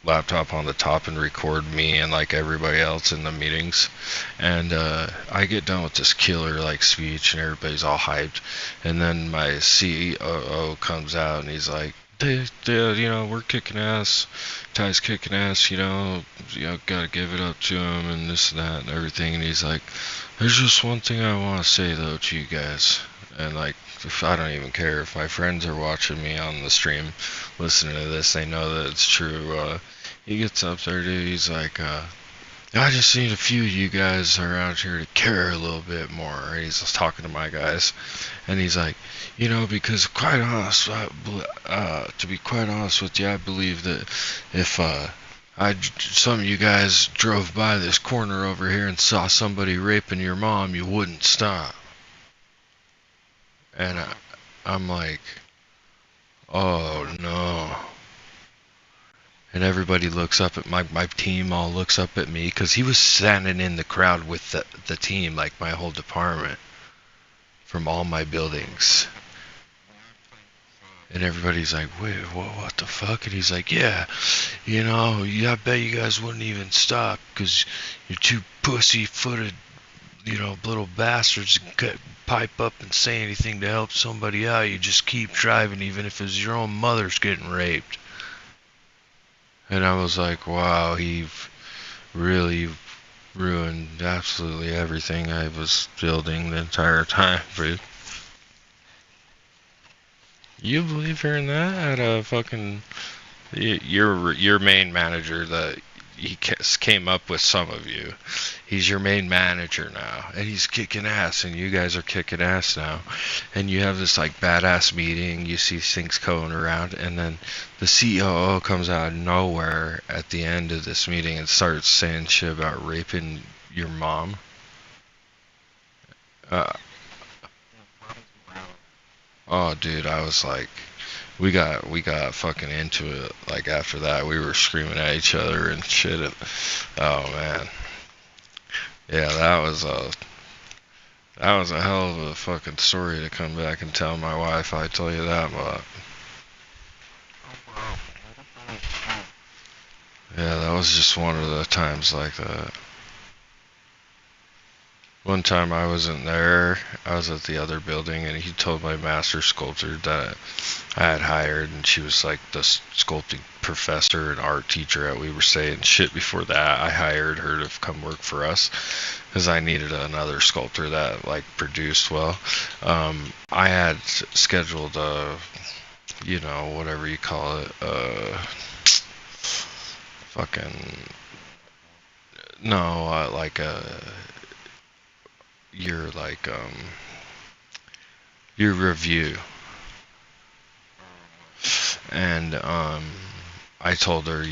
laptop on the top and record me and like everybody else in the meetings. And I get done with this killer like speech, and everybody's all hyped. And then my COO comes out and he's like, Dad, we're kicking ass. Ty's kicking ass, gotta give it up to him and this and that and everything. And he's like, there's just one thing I want to say though to you guys. And like, if I don't even care if my friends are watching me on the stream, listening to this, they know that it's true. He gets up there, dude. He's like, I just need a few of you guys around here to care a little bit more. And he's just talking to my guys, and he's like, because quite honest, to be quite honest with you, I believe that if some of you guys drove by this corner over here and saw somebody raping your mom, you wouldn't stop. And I'm like, oh no. And everybody looks up at my team, all looks up at me, because he was standing in the crowd with the team, like my whole department, from all my buildings. And everybody's like, wait, what the fuck? And he's like, yeah, I bet you guys wouldn't even stop, because you're too pussy-footed, little bastards could pipe up and say anything to help somebody out. You just keep driving even if it's your own mother's getting raped. And I was like, wow, he really ruined absolutely everything I was building the entire time, dude. You believe her in that? At a fucking your main manager that he came up with some of you. He's your main manager now, and he's kicking ass, and you guys are kicking ass now. And you have this like badass meeting, you see things going around, and then the COO comes out of nowhere at the end of this meeting and starts saying shit about raping your mom. Oh, dude, I was like, we got fucking into it. Like after that, we were screaming at each other and shit. Oh man, yeah, that was a hell of a fucking story to come back and tell my wife. I tell you that much. Yeah, that was just one of the times like that. One time I wasn't there, I was at the other building, and he told my master sculptor that I had hired, and she was like the sculpting professor and art teacher that we were saying shit before that. I hired her to come work for us because I needed another sculptor that like produced well. I had scheduled whatever you call it, your review. And I told her,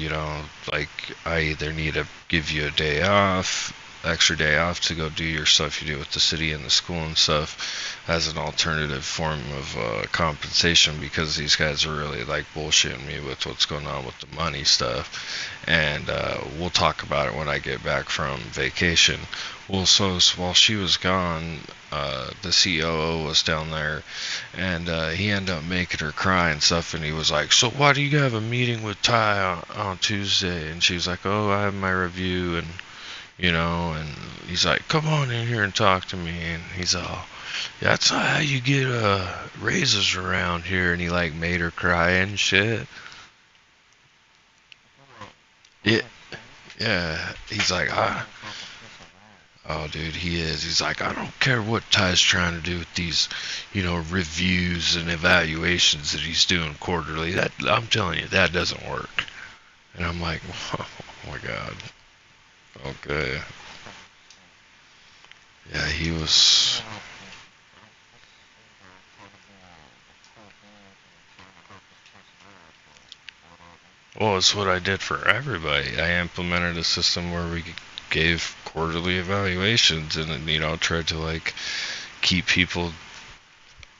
I either need to give you a day off extra day off to go do your stuff you do with the city and the school and stuff as an alternative form of compensation, because these guys are really like bullshitting me with what's going on with the money stuff. And we'll talk about it when I get back from vacation. Well, so while she was gone, the COO was down there, and he ended up making her cry and stuff, and he was like, so why do you have a meeting with Ty on Tuesday? And she was like, oh, I have my review, and and he's like, come on in here and talk to me, and he's all, yeah, that's not how you get raises around here, and he like made her cry and shit. Yeah, yeah, he's like, oh, dude, he is. He's like, I don't care what Ty's trying to do with these, reviews and evaluations that he's doing quarterly. That, I'm telling you, that doesn't work. And I'm like, oh my God. Okay. Yeah, he was. Well, it's what I did for everybody. I implemented a system where we gave quarterly evaluations, and tried to like keep people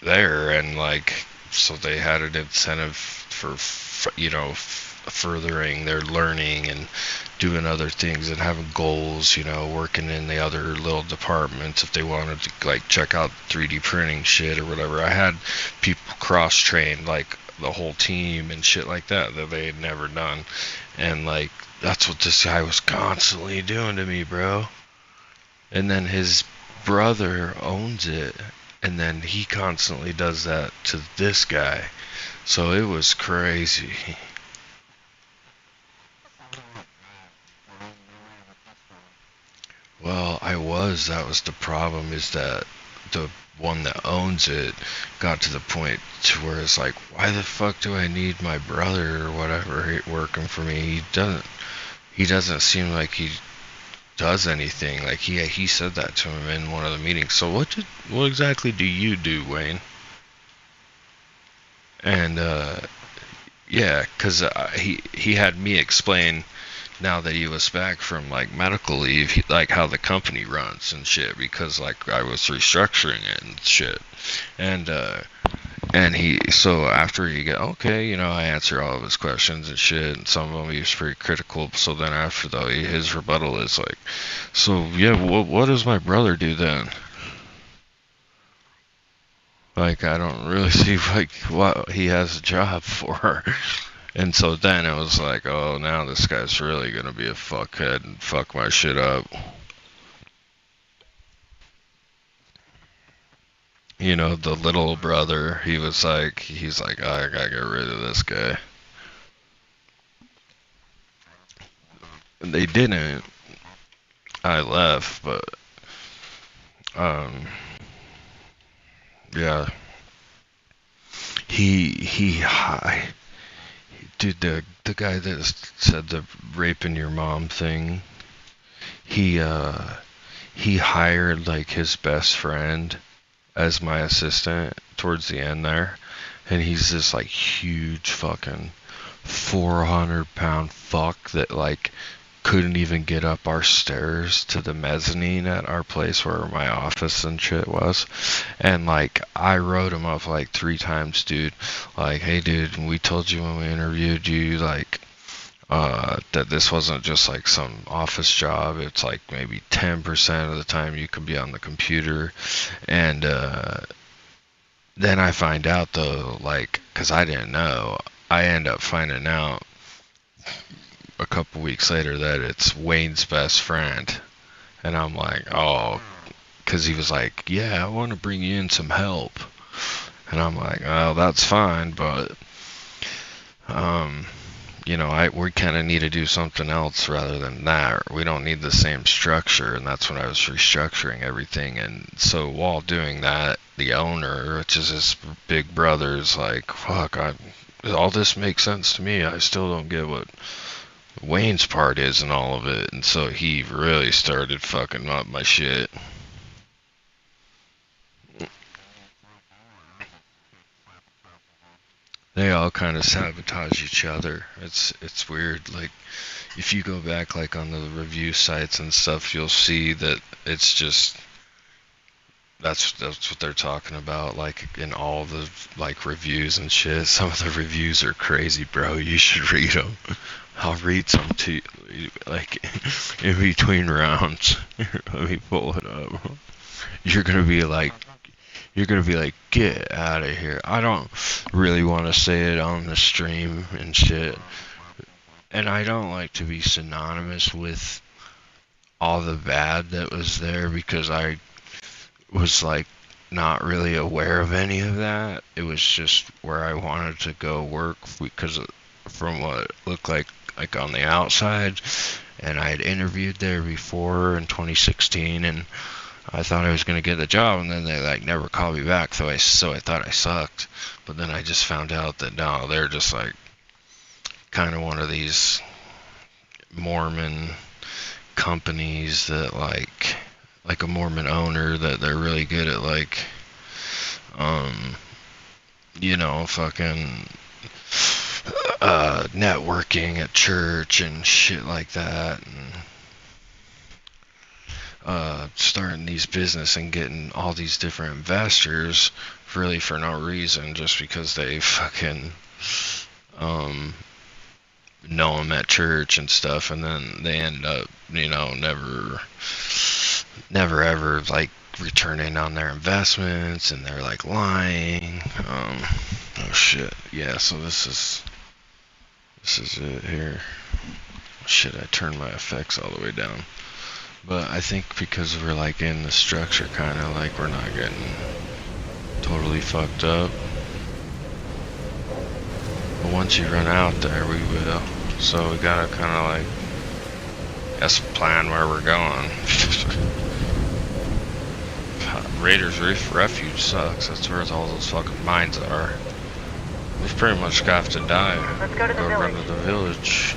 there, and like so they had an incentive for furthering their learning and doing other things and having goals, working in the other little departments if they wanted to like check out 3D printing shit or whatever. I had people cross-trained, like the whole team and shit like that they had never done. And like that's what this guy was constantly doing to me, bro. And then his brother owns it, and then he constantly does that to this guy. So it was crazy. Well, that was the problem, is that the one that owns it got to the point to where it's like, why the fuck do I need my brother or whatever working for me? He doesn't seem like he does anything. Like he said that to him in one of the meetings. So what exactly do you do, Wayne? And yeah, cuz he had me explain, now that he was back from like medical leave, like how the company runs and shit, because like I was restructuring it and shit. And so after you get, okay, I answer all of his questions and shit, and some of them he was pretty critical. So then after though, his rebuttal is like, so yeah, what does my brother do then? Like, I don't really see like what he has a job for. And so then it was like, oh, now this guy's really gonna be a fuckhead and fuck my shit up. The little brother, he's like, oh, I gotta get rid of this guy. And they didn't. I left, but, yeah. Dude, the guy that said the raping your mom thing, he hired like his best friend as my assistant towards the end there, and he's this like huge fucking 400-pound fuck that like couldn't even get up our stairs to the mezzanine at our place where my office and shit was. And like I wrote him up like 3 times, dude, like, hey dude, we told you when we interviewed you like that this wasn't just like some office job. It's like maybe 10% of the time you could be on the computer. And then I find out though, like, because I didn't know, I end up finding out a couple weeks later that it's Wayne's best friend. And I'm like, oh, because he was like, yeah, I want to bring you in some help. And I'm like, oh, that's fine, but we kind of need to do something else rather than that. We don't need the same structure. And that's when I was restructuring everything. And so while doing that, the owner, which is his big brother's like, fuck, all this makes sense to me. I still don't get what Wayne's part is in all of it. And so he really started fucking up my shit. they all kind of sabotage each other. It's weird. Like, if you go back like on the review sites and stuff, you'll see that it's just that's what they're talking about. Like in all the like reviews and shit. Some of the reviews are crazy, bro. You should read them. I'll read some to you, like in between rounds. Let me pull it up. You're gonna be like, get out of here. I don't really want to say it on the stream and shit. And I don't like to be synonymous with all the bad that was there because I was like not really aware of any of that. It was just where I wanted to go work because from what it looked like on the outside, and I had interviewed there before in 2016, and I thought I was gonna get the job, and then they like never called me back, so I thought I sucked. But then I just found out that no, they're just like kind of one of these Mormon companies that like a Mormon owner that they're really good at like fucking networking at church and shit like that, and starting these business and getting all these different investors really for no reason, just because they fucking know them at church and stuff, and then they end up never ever like returning on their investments, and they're like lying. Oh shit, yeah, so this is it here. Shit, I turned my effects all the way down. But I think because we're like in the structure, kind of like we're not getting totally fucked up. But once you run out there, we will. So we gotta kind of like, guess, plan where we're going. Raiders Refuge sucks. That's where all those fucking mines are. We pretty much have to die. Let's go to the Run village. to the village.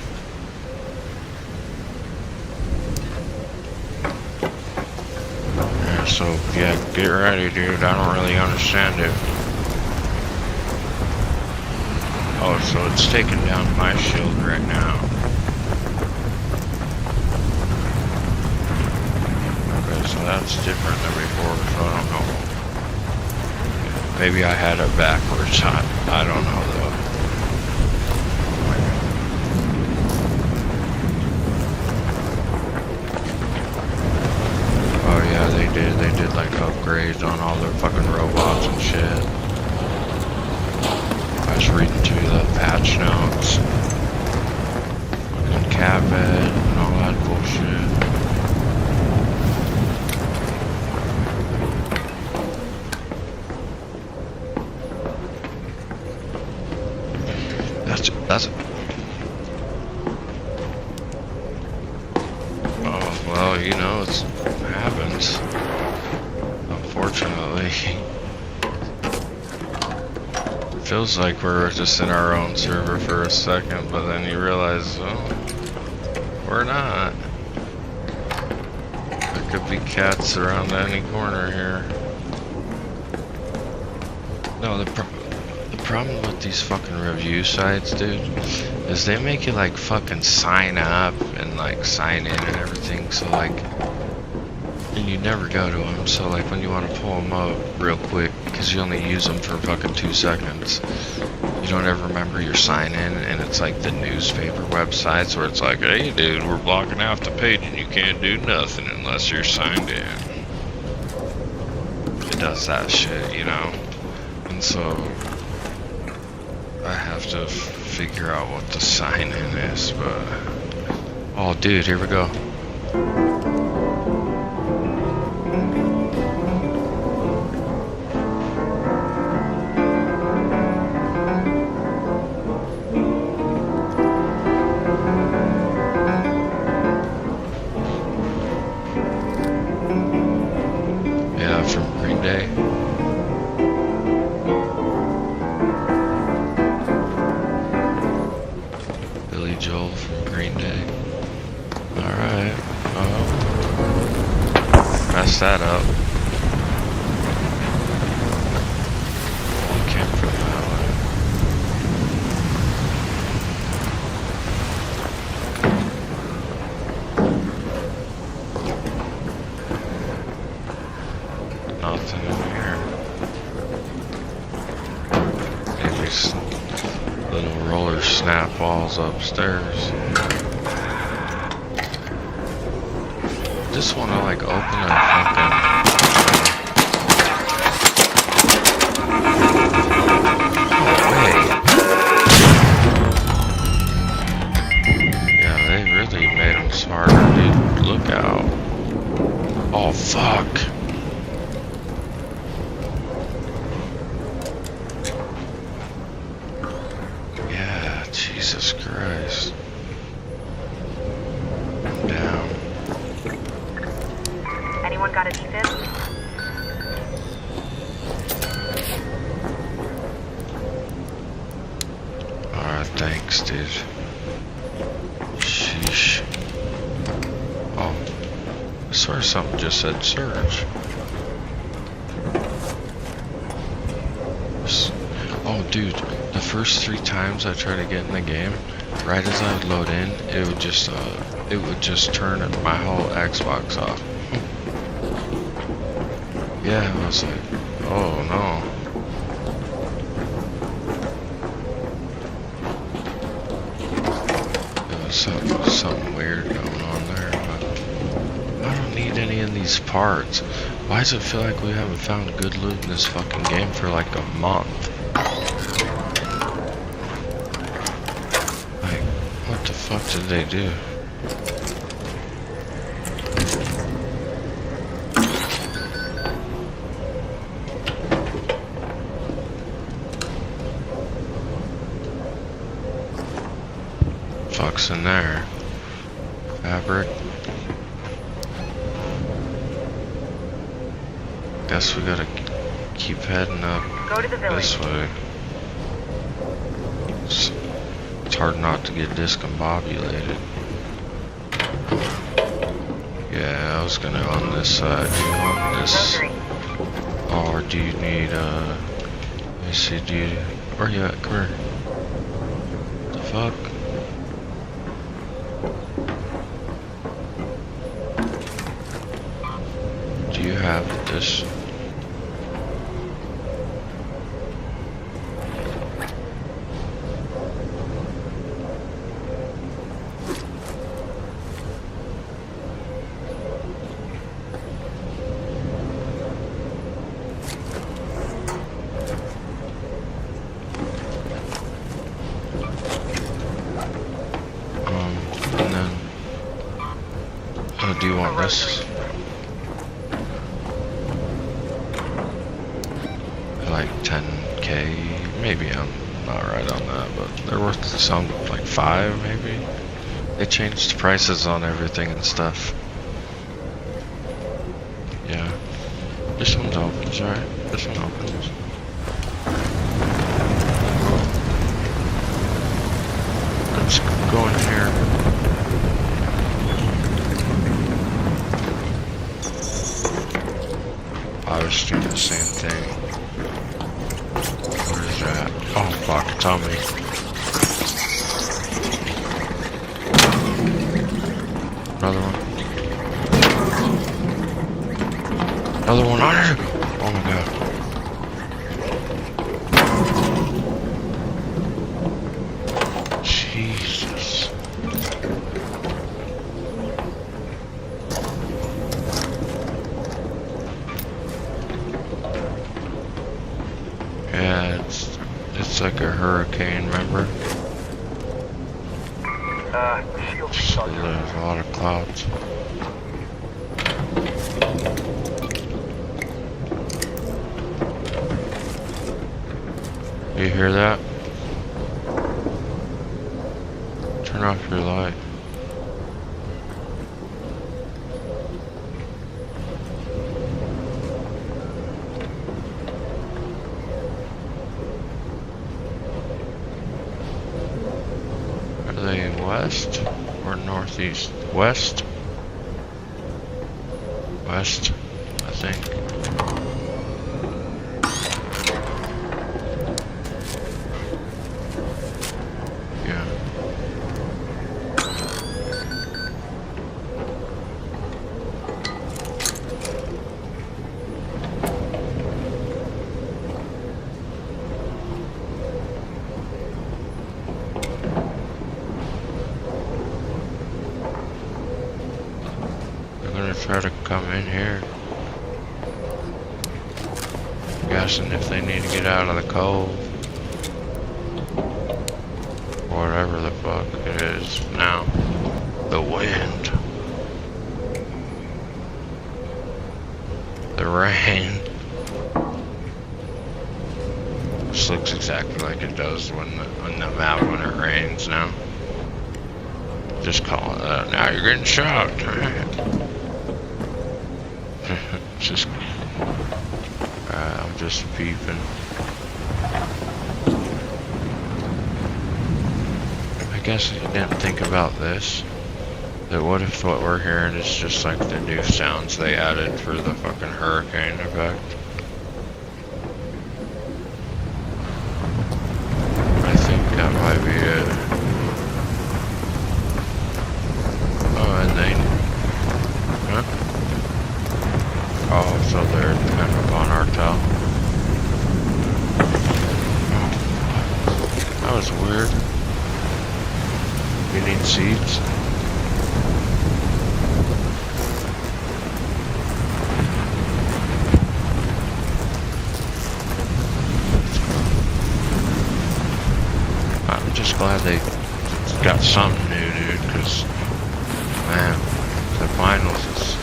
Yeah, so yeah, get ready, dude. I don't really understand it. Oh, so it's taking down my shield right now. Okay, so that's different than before, so I don't know. Maybe I had it backwards. I don't know though. Oh yeah, they did like upgrades on all their fucking robots and shit. I was reading through the patch notes and Cabot and all that bullshit. That's oh well, it happens. Unfortunately. Feels like we're just in our own server for a second, but then you realize, oh, we're not. There could be cats around any corner here. No, the problem with these fucking review sites, dude, is they make you like fucking sign up and like sign in and everything, so like, and you never go to them, so like when you want to pull them up real quick, because you only use them for fucking 2 seconds, you don't ever remember your sign in, and it's like the newspaper websites where it's like, hey dude, we're blocking out the page and you can't do nothing unless you're signed in. It does that shit, and so I have to figure out what the sign in is, but oh dude, here we go. Yeah, from Green Day. Billy Joel from Green Day. Alright. Messed that up. You came from that way. walls upstairs. Just want to like open a fucking. Oh wait. Yeah, they really made him smarter, dude. Look out. Oh fuck. Yeah, Jesus Christ. I'm down. Anyone got a defib? Alright, thanks, dude. Sheesh. Oh. I swear something just said surge. Oh, dude. The first 3 times I tried to get in the game, right as I would load in, it would just turn my whole Xbox off. Yeah, I was like, oh no. It was something weird going on there, but I don't need any of these parts. Why does it feel like we haven't found good loot in this fucking game for like a month? Like, what the fuck did they do? Fuck's in there? Fabric. Guess we gotta keep heading up Go to the village. this way. It's hard not to get discombobulated. Yeah, I was gonna go on this side. Do you want this? Rosary. Or do you need, let me see, do you, where you at? Come here. The fuck? Do you have this? And then, do you want this? Like 10k, maybe I'm not right on that, but they're worth some, like 5 maybe. They changed prices on everything and stuff. Yeah, this one's opens, right? This one opens. Let's go in here. I was doing the same thing. What is that? Oh fuck, it's on me. Another one. Another one on her! Oh my god. Jesus. Yeah, it's like a hurricane, remember? Shield So there's a lot of clouds. You hear that? Turn off your light. Are they west or northeast? West? West, I think. Yeah. try to come in here. Guessing if they need to get out of the cove. Whatever the fuck it is now. The wind. The rain. This looks exactly like it does when on the map when it rains now. Just call it that. Now you're getting shot. Just I'm just peeping. I guess I didn't think about this. That what if what we're hearing is just like the new sounds they added for the fucking hurricane effect? I think that might be it. Oh, and they... Huh? Oh, so they're kind of on our tail. Oh, that was weird. We need seats. I'm just glad they got something new, dude, because, man, the finals is...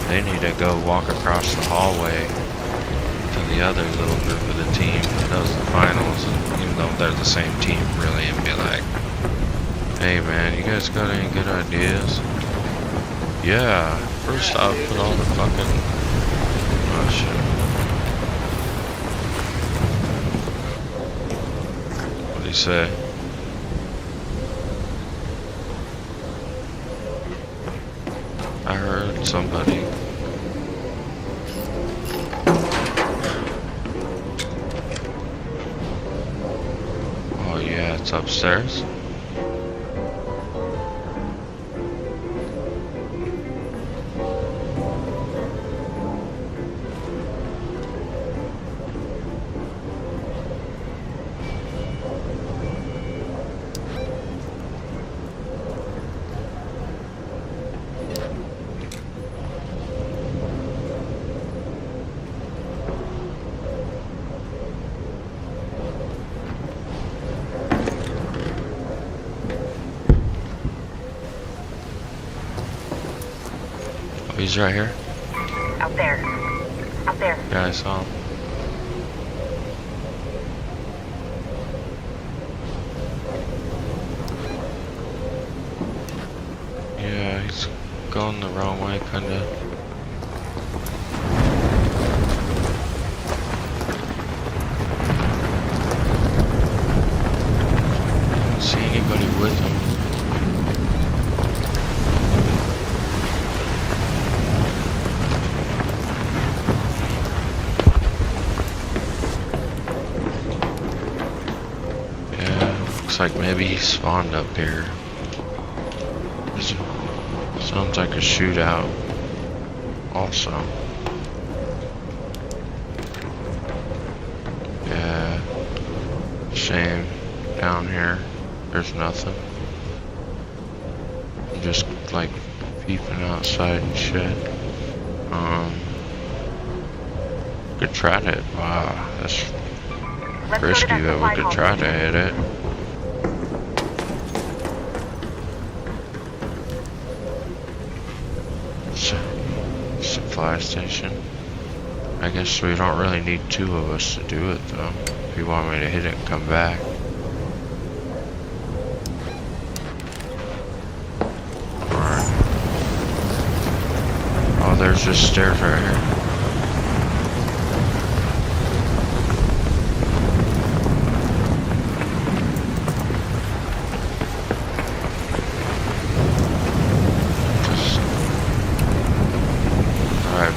They need to go walk across the hallway to the other little group of the team that does the finals, even though they're the same team, really, and be like, hey, man, you guys got any good ideas? Yeah, first off, put all the fucking... Oh, shit. What'd he say? I heard somebody. Oh yeah, it's upstairs. He's right here. Out there. Out there. Yeah, I saw him. Yeah, he's going the wrong way, kinda. I don't see anybody with him. Like maybe he spawned up here. Sounds like a shootout also. Yeah, shame. Down here there's nothing. I'm just like peeping outside and shit. Could try to, wow, that's risky, but we could try to hit it. Supply station. I guess we don't really need two of us to do it though. If you want me to hit it and come back. Alright. Oh, there's just stairs right here.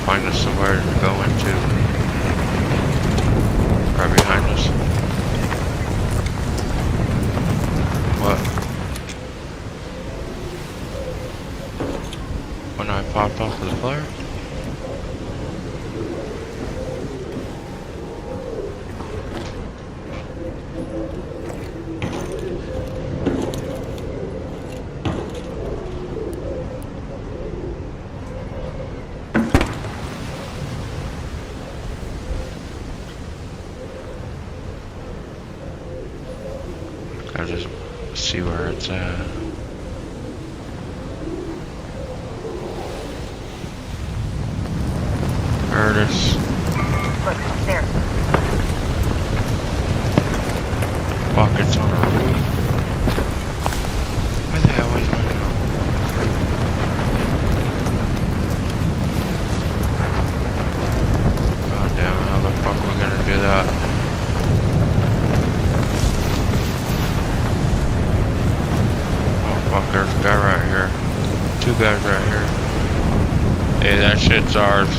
Find us somewhere to go into. Right behind us. What? When I popped off of the flare? I just see where it's at. There it is. Look, there. Fuck, it's on a roof. Where the hell is my God damn, how the fuck are we gonna do that? Oh fuck, there's a guy right here. Two guys right here. Hey, that shit's ours.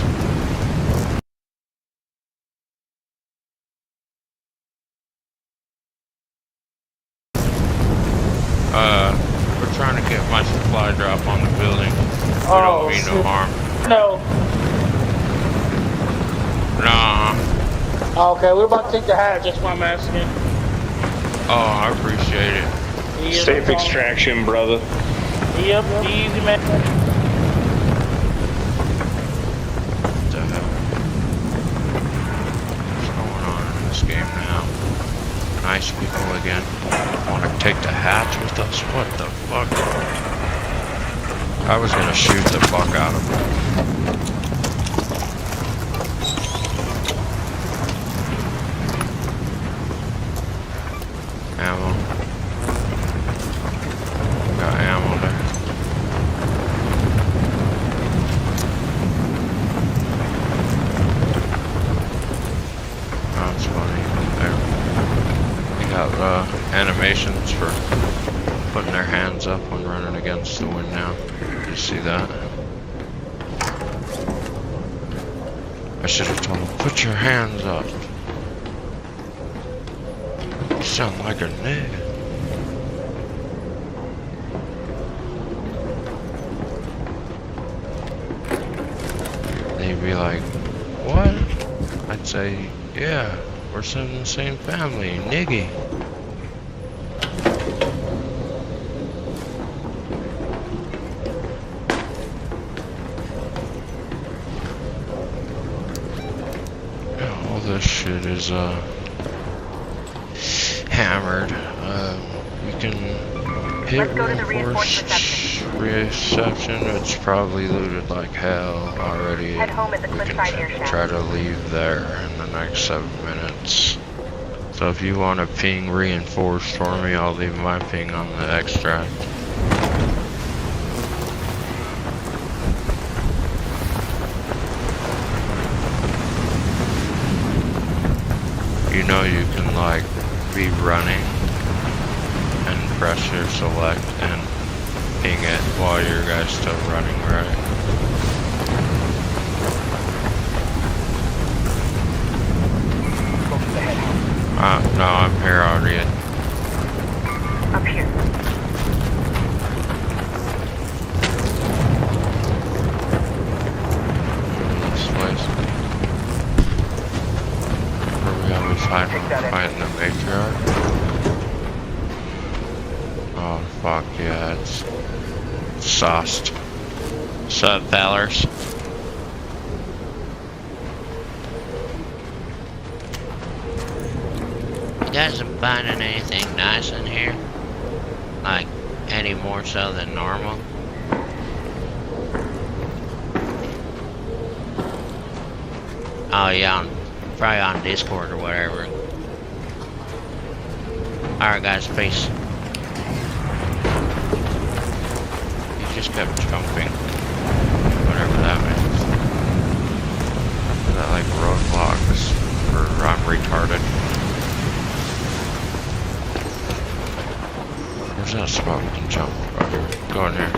We're trying to get my supply drop on the building. We don't mean no harm. No. Nah. Okay, we're about to take the hatch. That's why I'm asking. Oh, I appreciate it. Yep, Safe extraction, brother. Yep, easy, man. What the hell? What's going on in this game now? Nice people again. Want to take the hatch with us? What the fuck? I was gonna shoot the fuck out of him. Ammo. Got ammo there. That's funny. They got animations for putting their hands up when running against the wind now. Did you see that? I should have told them, put your hands up. You sound like a nigga. They'd be like, what? I'd say, yeah, we're from the same family, niggy. Yeah, all this shit is hammered. You can hit Let's go to the reinforced reception. It's probably looted like hell already. Head home at the We can Cliffside Air Shaft. try to leave there in the next 7 minutes. So if you want to ping reinforced for me, I'll leave my ping on the extract. You know you can like be running and press your select and ping it while your guy's still running, right? No, I'm here already. Up here. This place. Where we always fighting the matriarch. Oh fuck yeah, it's sauced. What's up, fellers? You guys are finding anything nice in here? Like, any more so than normal? Oh yeah, probably on Discord or whatever. Alright guys, peace. He just kept jumping. Whatever that means. Is that like roadblocks? Or I'm retarded? Where's that spot we can jump? Right here. Go in here.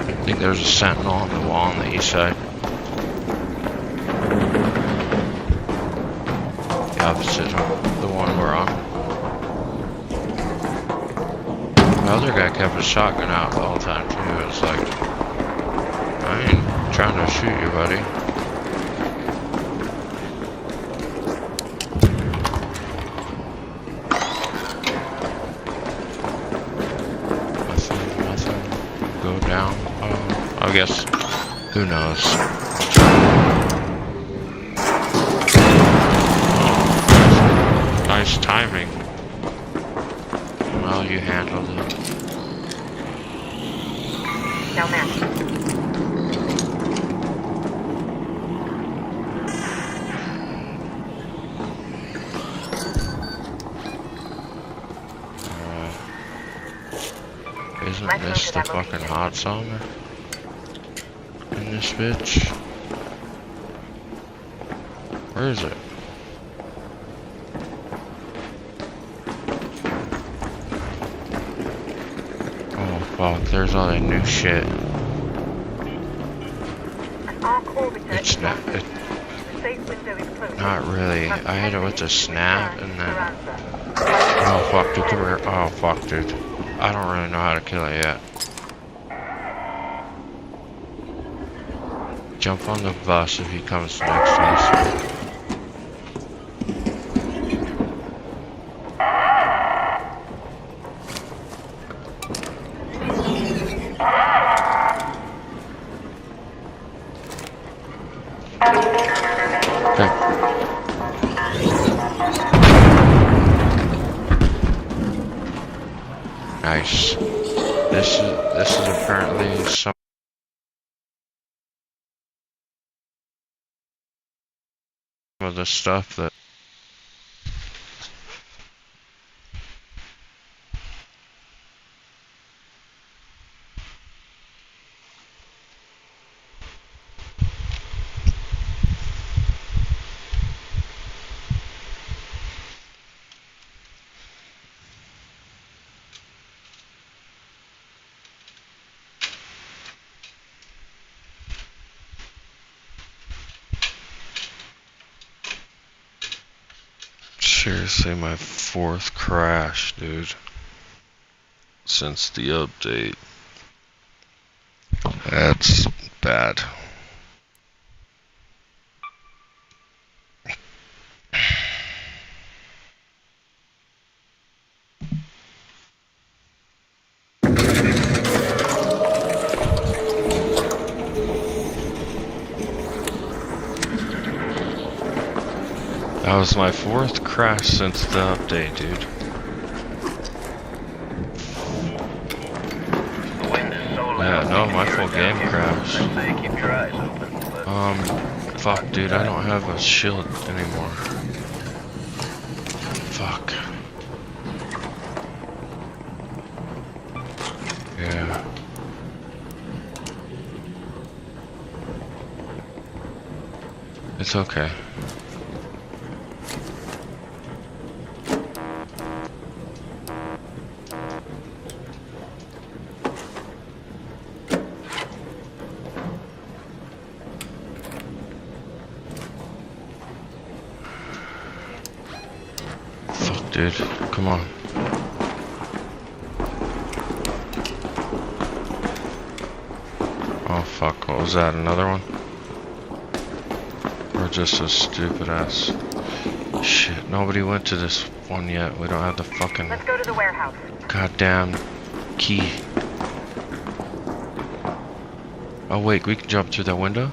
I think there's a sentinel on the wall on the east side. The opposite of the one we're on. The other guy kept his shotgun out the whole time too. It's like, I ain't trying to shoot you, buddy. Nothing. Go down. I guess, who knows? Nice timing. Well, you handled it. Down there. Isn't Let's move this to the that fucking location. hot summer? In this bitch? Where is it? Oh fuck, there's all that new shit. An arc orbiter It's is not, on. it, The safe window is closed. not really. Must I hit it with exit a snap return and for then... answer. Oh fuck, dude, come here. Oh fuck, dude. I don't really know how to kill it yet. Jump on the bus if he comes next to us. Okay. Nice. This is apparently some of the stuff that seriously my fourth crash, dude. Since the update. That's bad. That was my fourth crash since the update, dude. Yeah, no, my full game crashed. Fuck, dude, I don't have a shield anymore. Fuck. Yeah. It's okay. Fuck, dude. Come on. Oh, fuck. What was that? Another one? Or just a stupid ass. Shit. Nobody went to this one yet. We don't have the fucking Let's go to the warehouse. goddamn key. Oh, wait. We can jump through that window?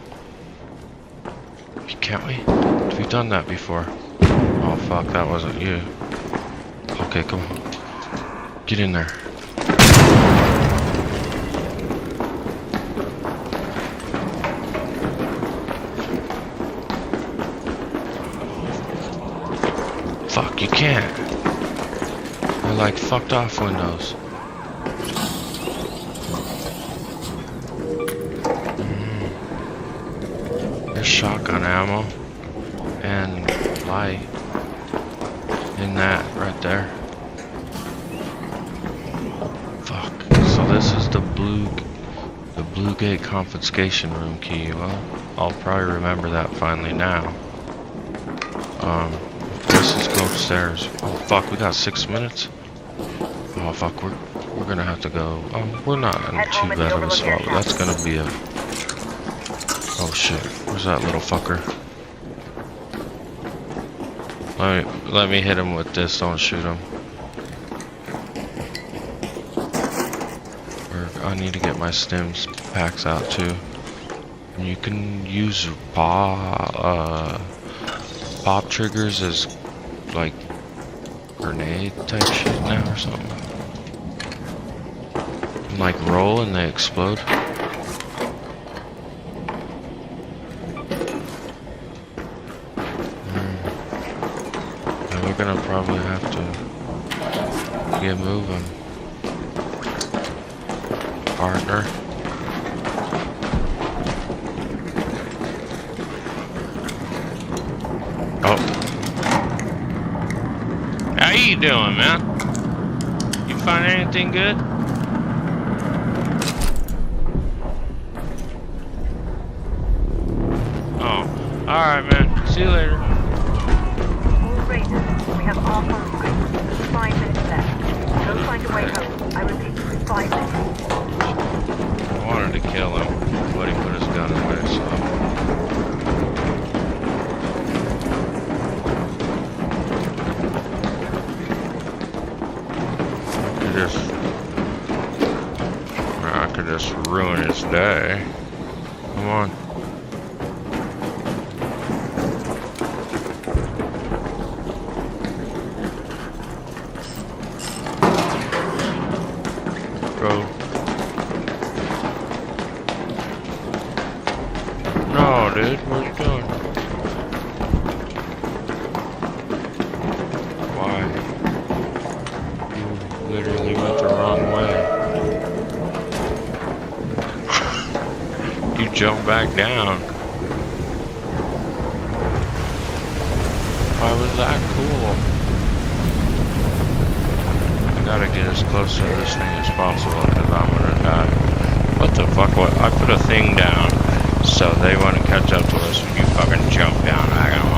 Can't we? We've done that before. Oh, fuck. That wasn't you. Okay, come on. Get in there. Fuck, you can't. They're like fucked off windows. There's shotgun ammo and light in that right there. Fuck. So this is the blue gate confiscation room key. Well, I'll probably remember that finally now. Let's just go upstairs. Oh fuck, we got 6 minutes. Oh fuck, we're gonna have to go. We're not in Head home too and bad of a overlook your spot, but that's gonna be a. Oh shit, where's that little fucker? Let me hit him with this. Don't shoot him. I need to get my stims packs out too. And you can use pop triggers as like grenade type shit now or something. And like roll and they explode. And we're gonna probably have to get moving, partner. Oh. How you doing, man? You find anything good? Oh. Alright, man. See you later. All Raiders, we have ARC online. 5 minutes left. Go find a way home. I repeat, 5 minutes. I wanted to kill him, but he put his gun away, so. I could just ruin his day. Come on. Go. No, dude, what are you doing? Why? You literally went the wrong way. You jumped back down. Why was that cool? I gotta get as close to this thing as possible because I'm gonna die. What the fuck? What? I put a thing down so they want to catch up to us when you fucking jump down. I don't know.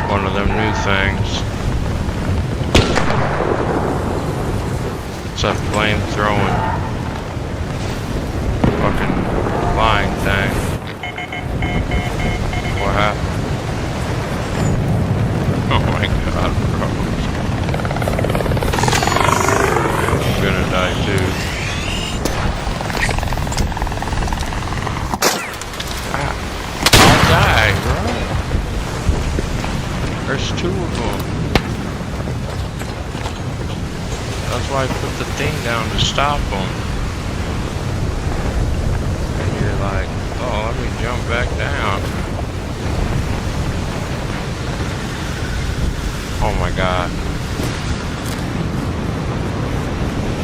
One of them new things. It's a flame-throwing fucking flying thing. What happened? Oh my god, bro. I'm gonna die too. I'll die, bro. There's 2 of them. That's why I put the thing down to stop them. And you're like, oh, let me jump back down. Oh my god.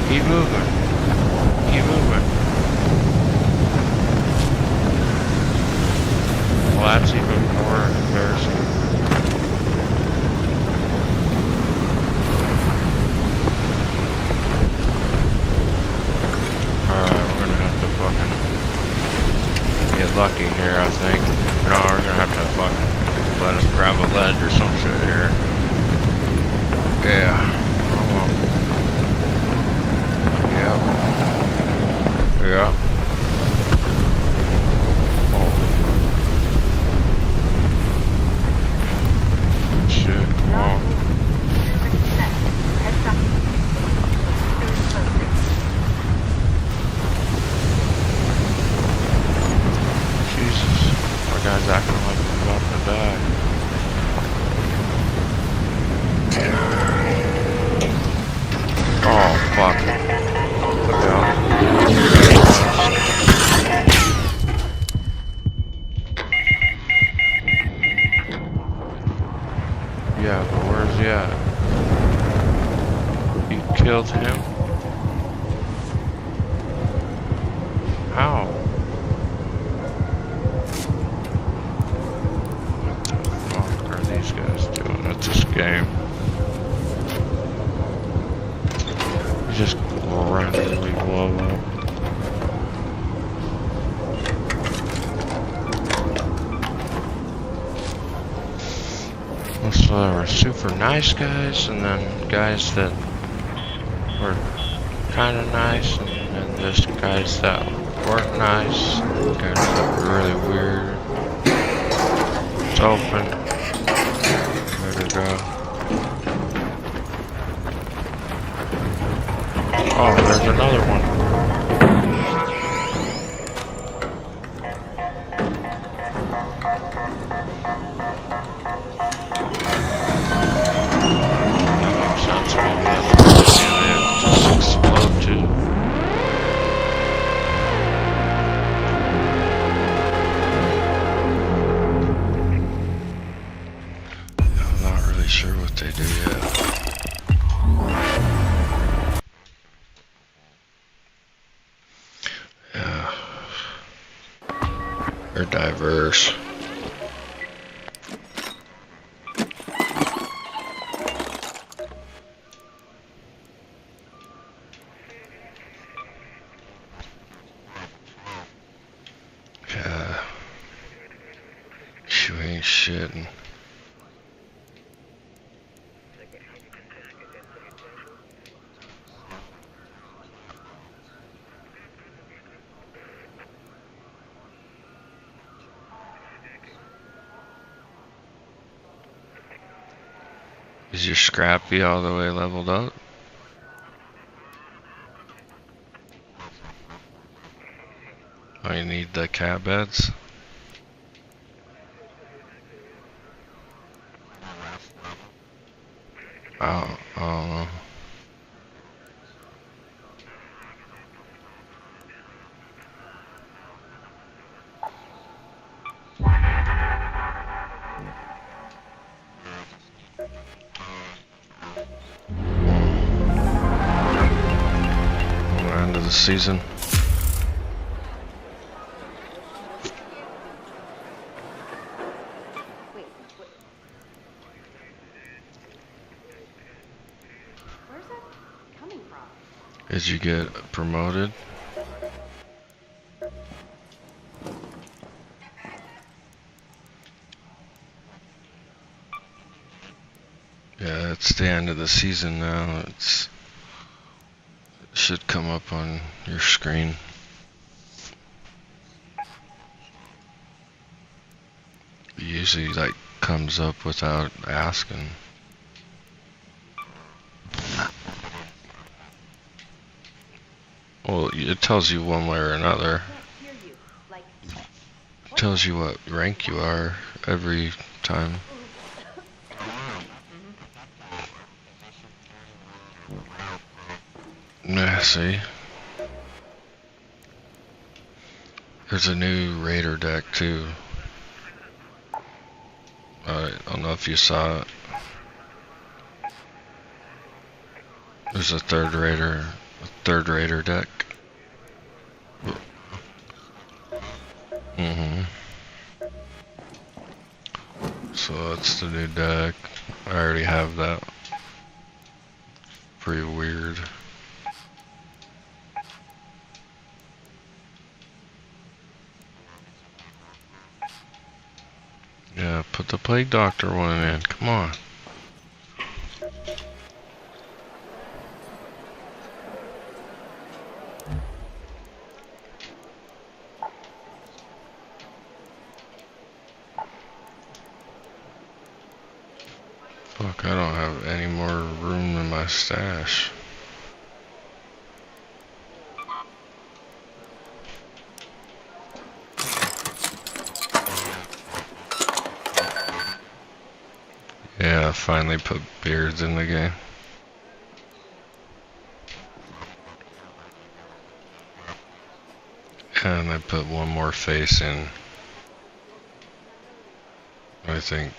Keep moving. Keep moving. Well, that's even more embarrassing. Get lucky here, I think. No, we're gonna have to fucking let us grab a ledge or some shit here. Yeah. Yep. Yeah. Oh. Shit. Come on. Guy's acting like he's about to die. Oh, fuck. Look out. Yeah, but where's he at? You killed him? How? These guys doing at this game? You just randomly blow up. So there were super nice guys, and then guys that were kind of nice, and then just guys that weren't nice, guys that were really weird. It's open. Where'd it go? Oh, there's another one. Sounds maybe that's what they do. They just explode too. I'm not really sure what they do yet. Yeah. They're diverse. Yeah. You ain't shitting. Is your Scrappy all the way leveled up? Oh, you need the cat beds? Oh, I don't know. End of the season. Where's that coming from? Did you get promoted? Yeah, it's the end of the season now. It should come up on your screen. It usually like comes up without asking. Well, it tells you one way or another. Can't hear you. Like, It tells you what rank you are every time. Yeah, see? There's a new Raider deck too. I don't know if you saw it. There's a third Raider deck. So that's the new deck. I already have that. Pretty weird. Yeah, put the Plague Doctor one in. Come on. Fuck, I don't have any more room in my stash. Yeah, I finally put beards in the game. And I put one more face in. I think.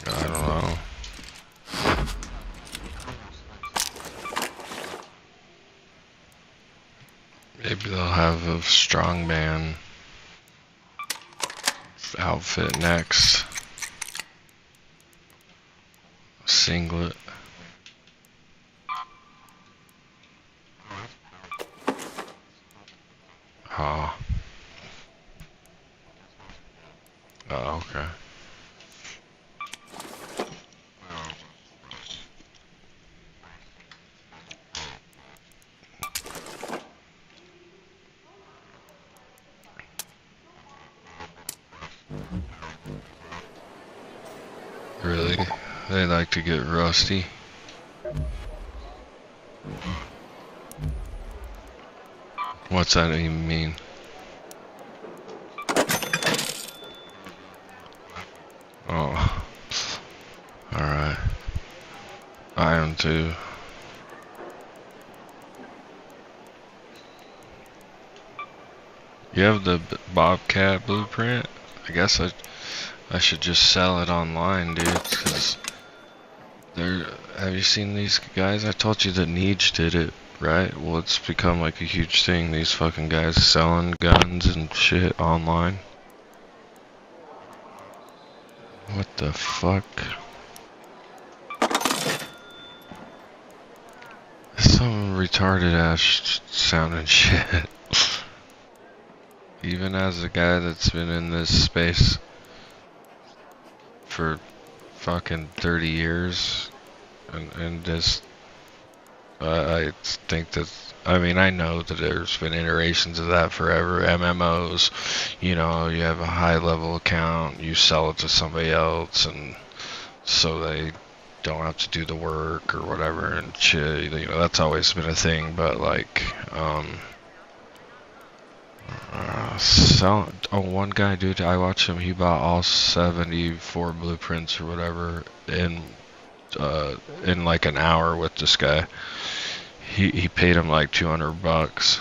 I don't know. Maybe they'll have a strongman outfit next. Singlet. Oh. Oh, okay. Really? They like to get rusty. What's that even mean? Oh. Alright. I am too. You have the Bobcat blueprint? I guess I should just sell it online, dude, because have you seen these guys? I told you that Neej did it, right? Well, it's become like a huge thing, these fucking guys selling guns and shit online. What the fuck? Some retarded ass sounding shit. Even as a guy that's been in this space for fucking 30 years, and just, I think that, I mean, I know that there's been iterations of that forever. MMOs, you know, you have a high level account, you sell it to somebody else, and so they don't have to do the work or whatever, and shit, you know, that's always been a thing. But like, one guy, dude, I watched him, he bought all 74 blueprints or whatever in like an hour with this guy. He paid him like $200,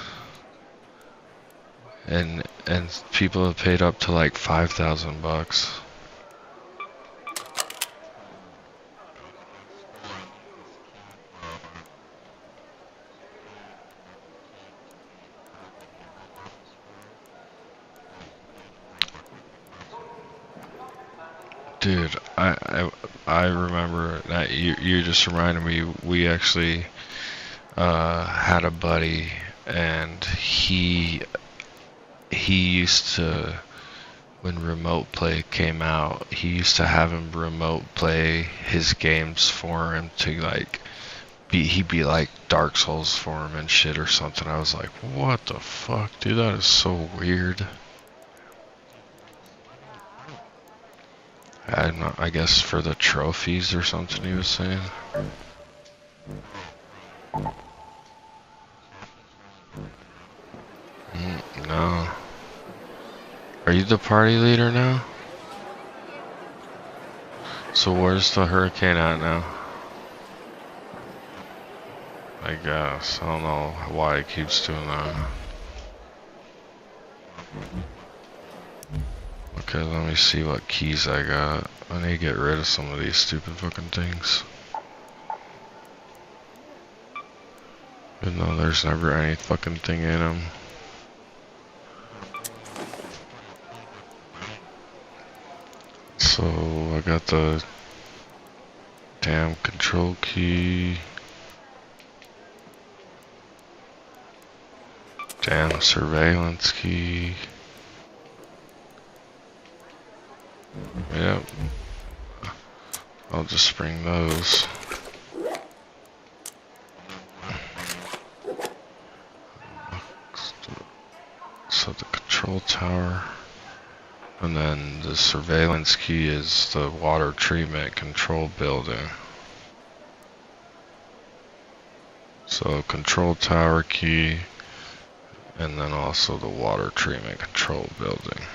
and people have paid up to like $5,000. Dude, I remember that you just reminded me, we actually had a buddy, and he used to, when Remote Play came out, he used to have him remote play his games for him to like he'd be like Dark Souls for him and shit or something. I was like, what the fuck, dude, that is so weird. I don't know, I guess for the trophies or something he was saying. No. Are you the party leader now? So where's the hurricane at now? I guess. I don't know why it keeps doing that. Okay, let me see what keys I got. I need to get rid of some of these stupid fucking things. Even though there's never any fucking thing in them. So, I got the damn control key. Damn surveillance key. Yep. I'll just bring those. So the control tower. And then the surveillance key is the water treatment control building. So control tower key, and then also the water treatment control building.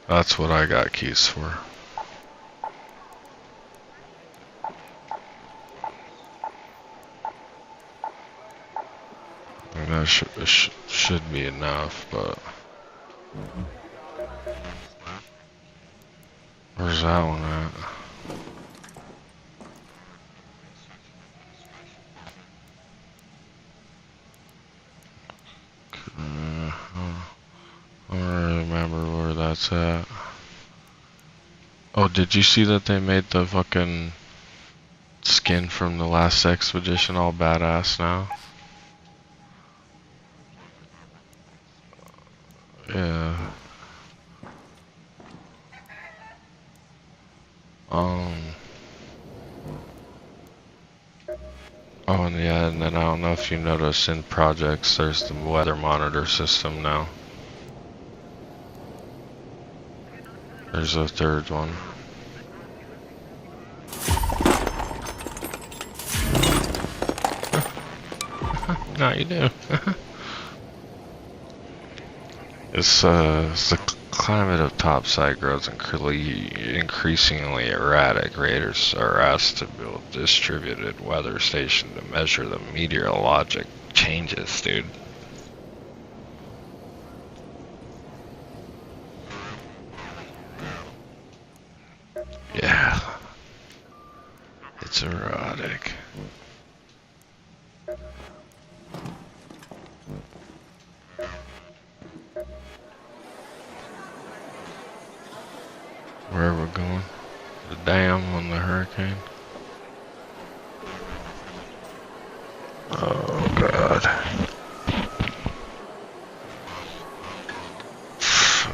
That's what I got keys for. And that should be enough, but where's that one at? I don't remember where that's at. Oh, did you see that they made the fucking skin from the last expedition all badass now? Yeah. Oh, and yeah, and then I don't know if you noticed in projects, there's the weather monitor system now. There's a third one. No, you do. It's the climate of topside grows increasingly erratic. Raiders are asked to build distributed weather station to measure the meteorologic changes, dude. Yeah. It's erotic. Where we're going? The dam on the hurricane? Oh god.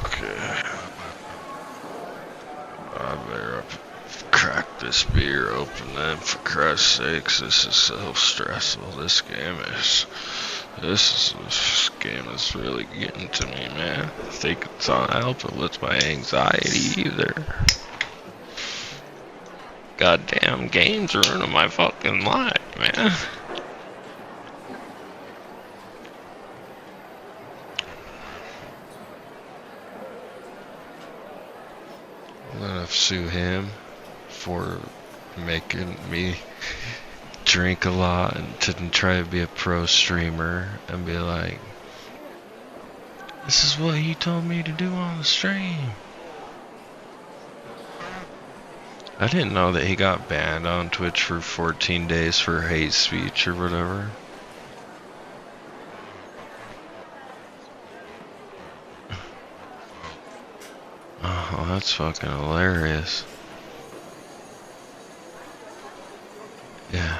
Okay. I better crack this beer open then, for Christ's sakes. This is so stressful. This game is really getting to me, man. I think it's not helping with my anxiety either. Goddamn games ruining my fucking life, man. I'm gonna sue him for making me drink a lot and to try to be a pro streamer and be like, this is what he told me to do on the stream. I didn't know that he got banned on Twitch for 14 days for hate speech or whatever. Oh, that's fucking hilarious. Yeah.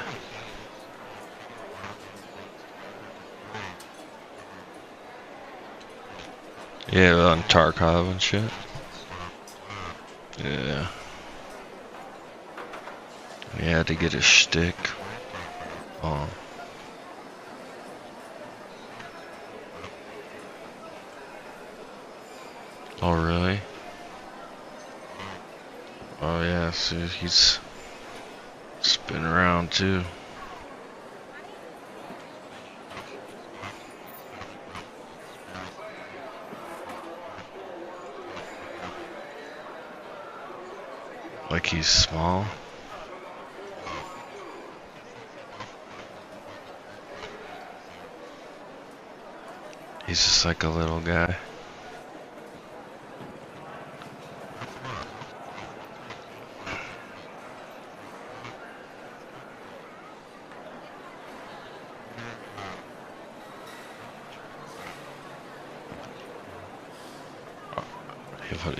Yeah, on Tarkov and shit. Yeah. He had to get his shtick on. Oh, really? Oh, yeah, so he's spin around too. Like he's small. He's just like a little guy.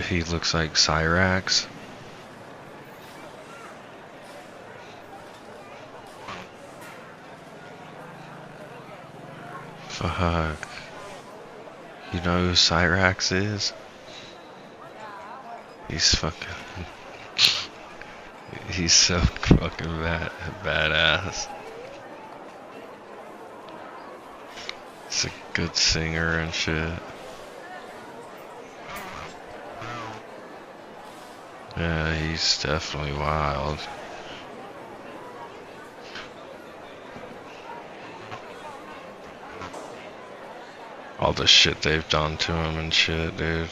He looks like Cyrax. Fuck. You know who Cyrax is? He's fucking... He's so fucking badass. He's a good singer and shit. Yeah, he's definitely wild. All the shit they've done to him and shit, dude.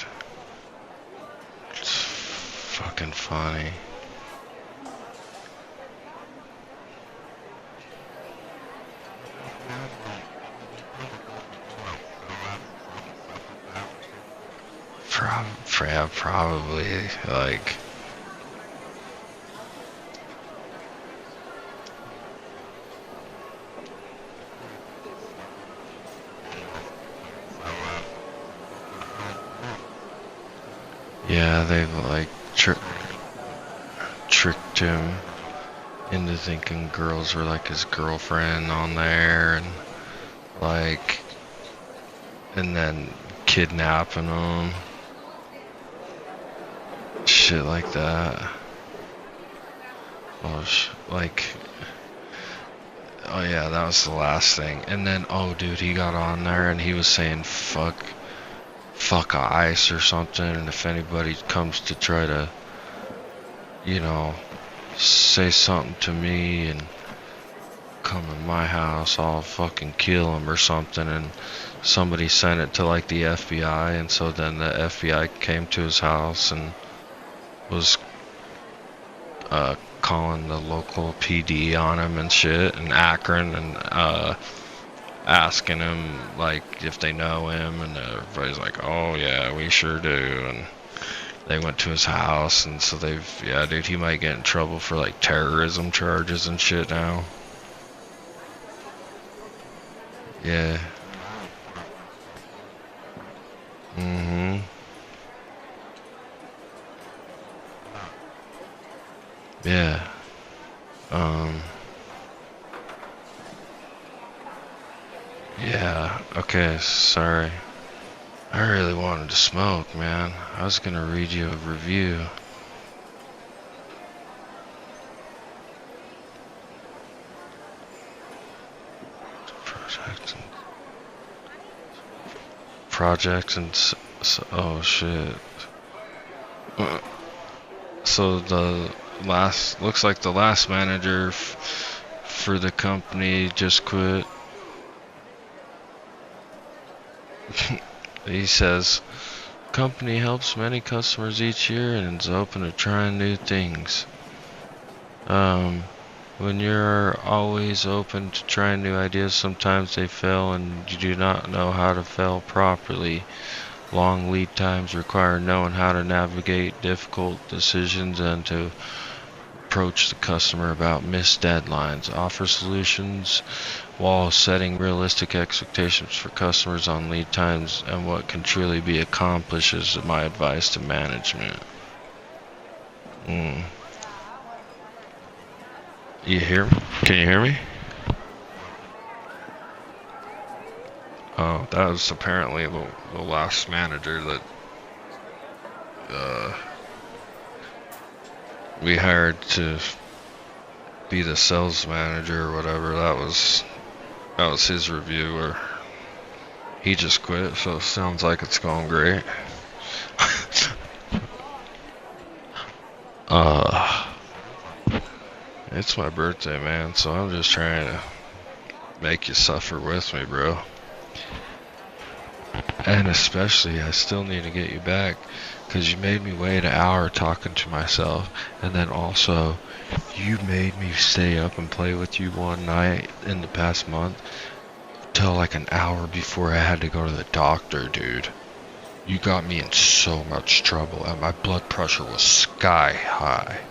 It's fucking funny. Probably, like... Yeah, they've like tricked him into thinking girls were like his girlfriend on there, and like, and then kidnapping him, shit like that. Oh, like, oh yeah, that was the last thing. And then, oh dude, he got on there and he was saying fuck ICE or something, and if anybody comes to try to, you know, say something to me and come in my house, I'll fucking kill him or something. And somebody sent it to like the FBI, and so then the FBI came to his house and was calling the local PD on him and shit in Akron, and asking him like if they know him, and everybody's like, oh yeah, we sure do. And they went to his house, and so yeah, dude, he might get in trouble for like terrorism charges and shit now. Yeah. Yeah. Yeah, okay, sorry. I really wanted to smoke, man. I was gonna read you a review. Projects and oh shit. So looks like the last manager for the company just quit. He says, company helps many customers each year and is open to trying new things. When you're always open to trying new ideas, sometimes they fail and you do not know how to fail properly. Long lead times require knowing how to navigate difficult decisions and to approach the customer about missed deadlines. Offer solutions while setting realistic expectations for customers on lead times and what can truly be accomplished is my advice to management. You hear me? Can you hear me? Oh, that was apparently the last manager that we hired to be the sales manager or whatever. That was his review, or he just quit, so it sounds like it's going great. It's my birthday, man, so I'm just trying to make you suffer with me, bro. And especially, I still need to get you back, because you made me wait an hour talking to myself, and then also, you made me stay up and play with you one night in the past month, till like an hour before I had to go to the doctor, dude. You got me in so much trouble, and my blood pressure was sky high.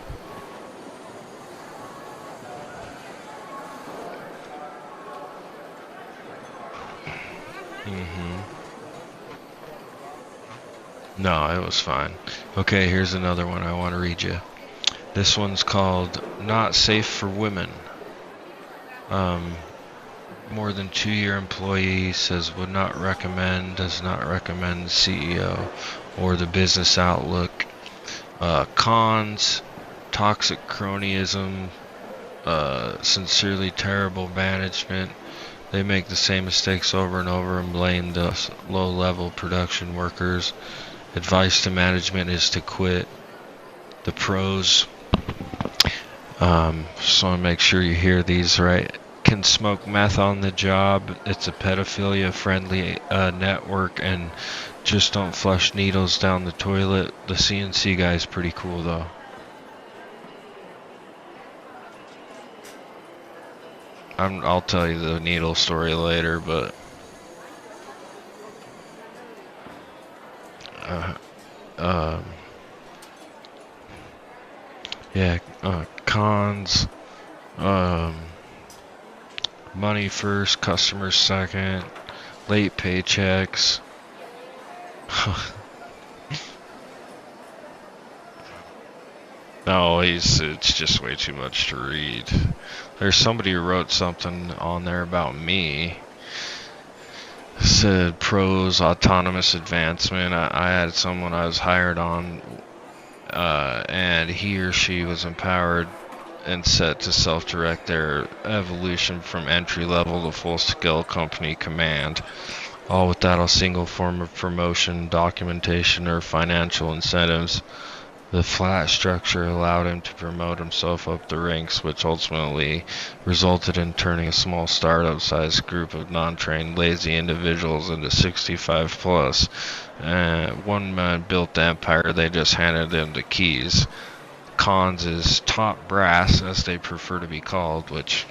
No, it was fine. Okay, here's another one I want to read you. This one's called Not Safe for Women. More than 2-year employee says does not recommend CEO or the business outlook. Cons, toxic cronyism, sincerely terrible management. They make the same mistakes over and over and blame the low-level production workers. Advice to management is to quit. The pros, so make sure you hear these right. Can smoke meth on the job. It's a pedophilia-friendly network, and just don't flush needles down the toilet. The CNC guy's pretty cool, though. I'll tell you the needle story later, but cons, money first, customers second, late paychecks. No, it's just way too much to read. There's somebody who wrote something on there about me. Said pros, autonomous advancement. I had someone I was hired on, and he or she was empowered and set to self-direct their evolution from entry level to full-scale company command, all without a single form of promotion, documentation, or financial incentives. The flat structure allowed him to promote himself up the ranks, which ultimately resulted in turning a small startup-sized group of non-trained, lazy individuals into 65 plus. One man built the empire, they just handed him the keys. Cons is top brass, as they prefer to be called, which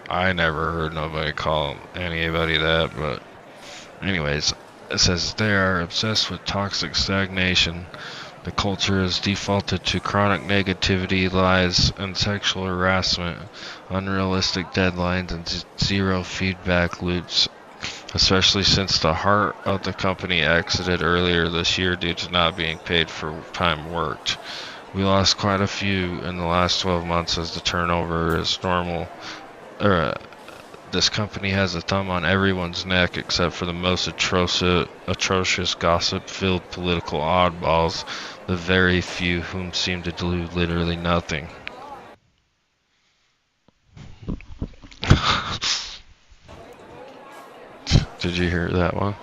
I never heard nobody call anybody that, but anyways, it says they are obsessed with toxic stagnation. The culture has defaulted to chronic negativity, lies, and sexual harassment, unrealistic deadlines, and zero feedback loops, especially since the heart of the company exited earlier this year due to not being paid for time worked. We lost quite a few in the last 12 months as the turnover is normal. This company has a thumb on everyone's neck except for the most atrocious gossip-filled political oddballs, the very few whom seem to do literally nothing. Did you hear that one?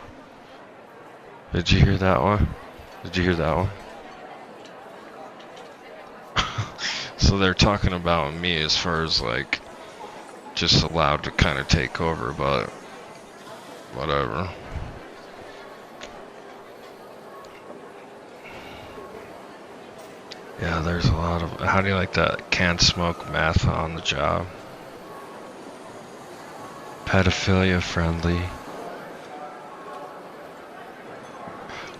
Did you hear that one? Did you hear that one? So they're talking about me as far as like just allowed to kind of take over, but whatever. Yeah, there's a lot of, how do you like that? Can't smoke meth on the job. Pedophilia friendly.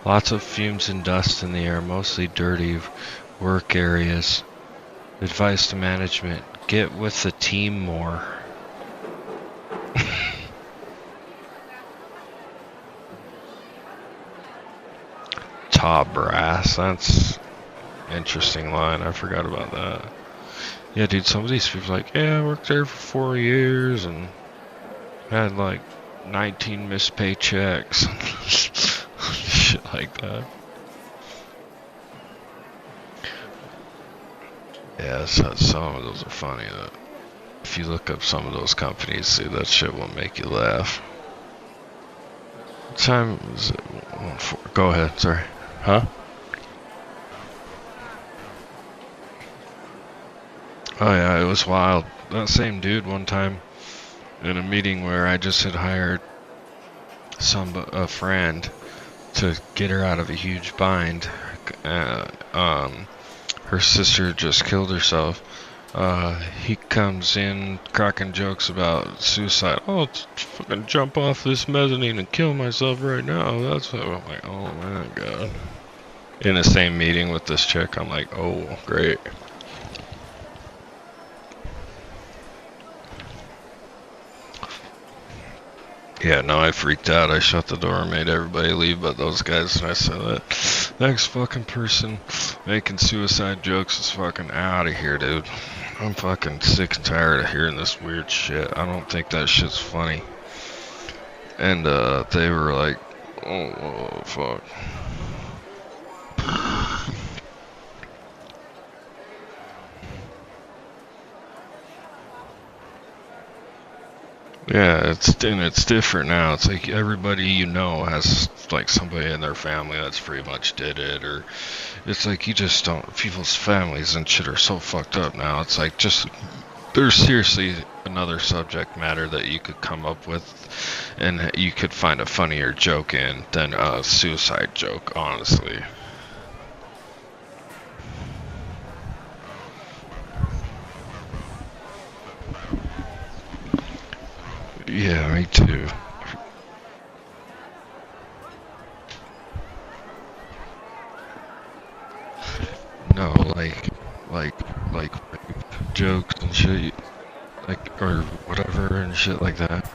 Lots of fumes and dust in the air, mostly dirty work areas. Advice to management, get with the team more. Top brass, that's interesting line. I forgot about that. Yeah, dude, some of these people are like, yeah, I worked there for 4 years and had like 19 missed paychecks. Shit like that. Yeah, so some of those are funny. If you look up some of those companies, see, that shit will make you laugh. What time is it? Go ahead, sorry. Huh? Oh yeah, it was wild. That same dude one time in a meeting where I just had hired a friend to get her out of a huge bind. Her sister just killed herself. He comes in cracking jokes about suicide. Oh, fucking jump off this mezzanine and kill myself right now. That's what I'm like, oh my god. In the same meeting with this chick, I'm like, oh, great. Yeah, no, I freaked out. I shut the door and made everybody leave but those guys. And I said that next fucking person making suicide jokes is fucking out of here, dude. I'm fucking sick and tired of hearing this weird shit. I don't think that shit's funny. And they were like, oh, fuck. Yeah, it's different now. It's like everybody you know has like somebody in their family that's pretty much did it, or it's like you just don't. People's families and shit are so fucked up now. It's like just there's seriously another subject matter that you could come up with, and you could find a funnier joke in than a suicide joke, honestly. Yeah, me too. No, like jokes and shit, like, or whatever and shit like that.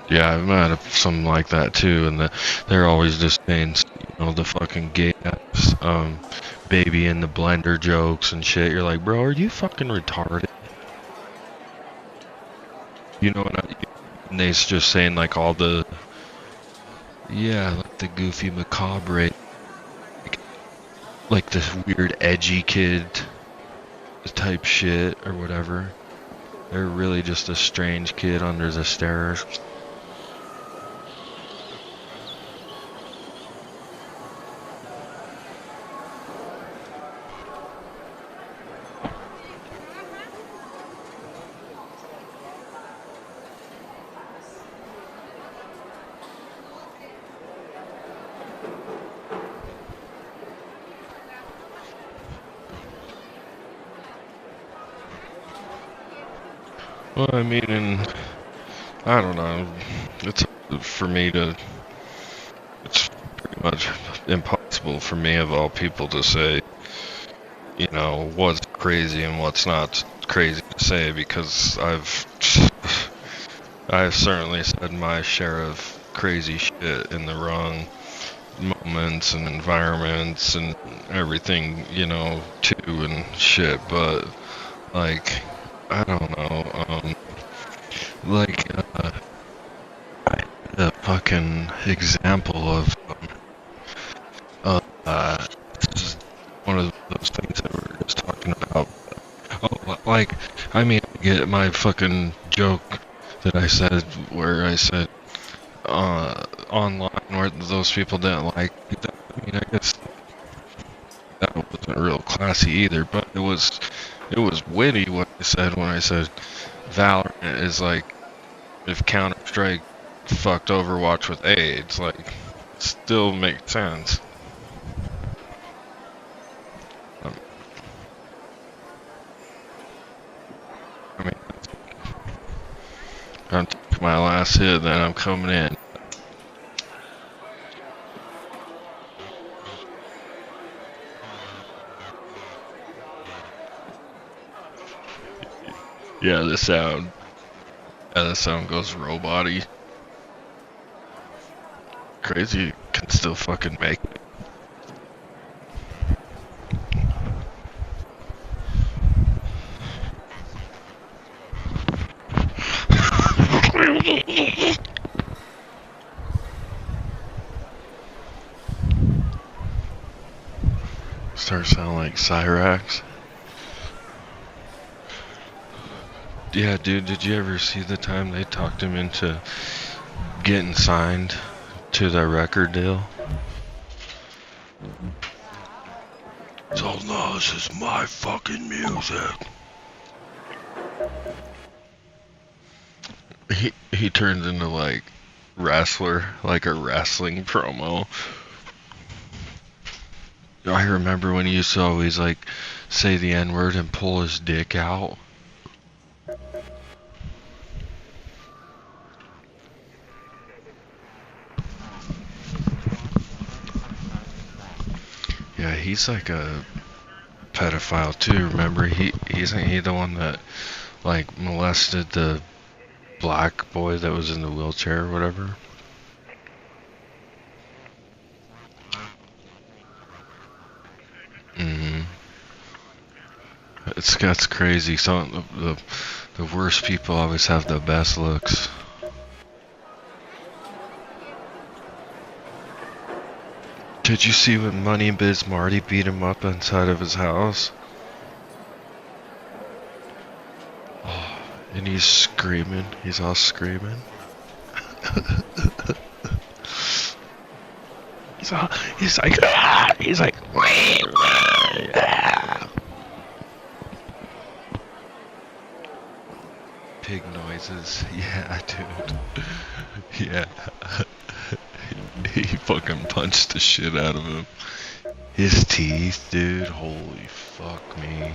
Yeah, I've met something like that too, and they're always just saying, you know, the fucking gay ass, baby in the blender jokes and shit. You're like, bro, are you fucking retarded? You know what and they're just saying like all the, yeah, like the goofy macabre, like this weird edgy kid type shit or whatever. They're really just a strange kid under the stairs. Well, I mean, and I don't know. It's for me to. It's pretty much impossible for me, of all people, to say, you know, what's crazy and what's not crazy to say, because I've certainly said my share of crazy shit in the wrong moments and environments and everything, you know, too, and shit. But like, I don't know. Like, I had a fucking example of, this is one of those things that we were just talking about. Oh, like, I mean, I get my fucking joke that I said, where I said, online, where those people didn't like that. I mean, I guess that wasn't real classy either, but it was witty what I said when I said Valorant is like if Counter-Strike fucked Overwatch with AIDS. Like, it still makes sense. I mean, I'm taking my last hit, then I'm coming in. Yeah, the sound. Yeah, the sound goes robot-y. Crazy can still fucking make it. Start sounding like Cyrax. Yeah, dude, did you ever see the time they talked him into getting signed to the record deal? So, no, this is my fucking music. He turns into like wrestler, like a wrestling promo. I remember when he used to always like say the N-word and pull his dick out. Yeah, he's like a pedophile too. Remember, isn't he the one that like molested the black boy that was in the wheelchair or whatever? That's crazy. Some the worst people always have the best looks. Did you see when Money Biz Marty beat him up inside of his house? Oh, and he's screaming. He's all screaming. He's like, ah! He's like, ah! Pig noises. Yeah, dude. Yeah. He fucking punched the shit out of him. His teeth, dude. Holy fuck me.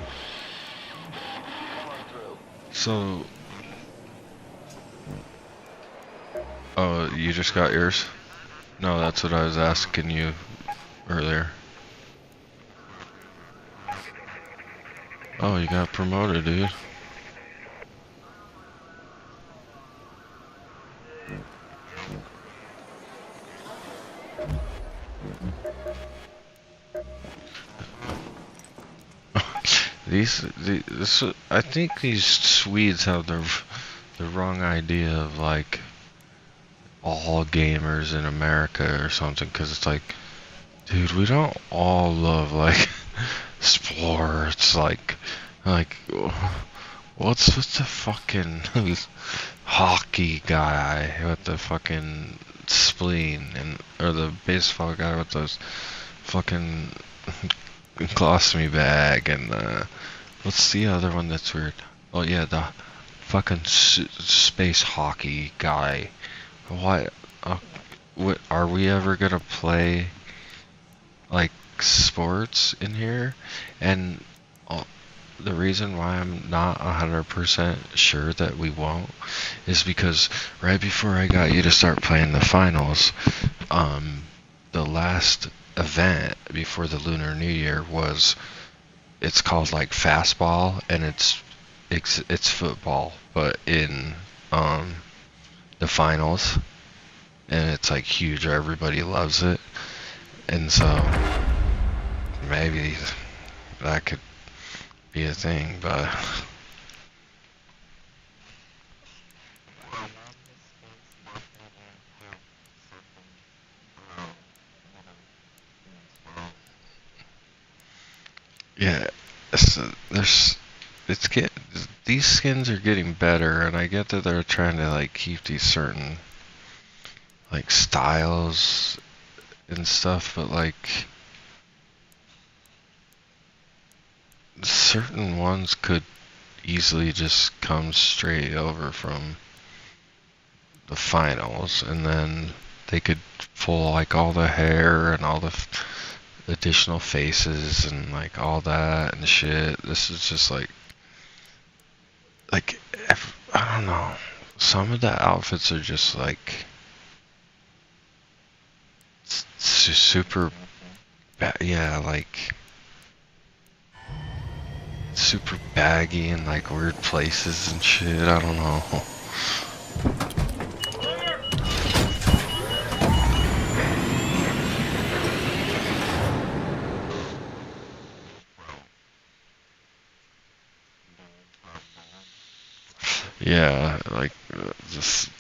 So... Oh, you just got yours? No, that's what I was asking you earlier. Oh, you got promoted, dude. I think these Swedes have the wrong idea of like all gamers in America or something, because it's like, dude, we don't all love like sports, like Like, what's with the fucking hockey guy with the fucking spleen, and or the baseball guy with those fucking colostomy bag, and what's the other one that's weird? Oh yeah, the fucking space hockey guy. What? What are we ever gonna play like sports in here? And the reason why I'm not 100% sure that we won't is because right before I got you to start playing the finals, the last event before the Lunar New Year it's called like fastball, and it's football, but in the finals, and it's like huge, everybody loves it, and so maybe that could be a thing, but yeah, these skins are getting better, and I get that they're trying to like keep these certain like styles and stuff, but like certain ones could easily just come straight over from the finals, and then they could pull like all the hair and all the additional faces and like all that and shit. This is just like I don't know. Some of the outfits are just like super yeah, like super baggy and like weird places and shit. I don't know. Yeah, like just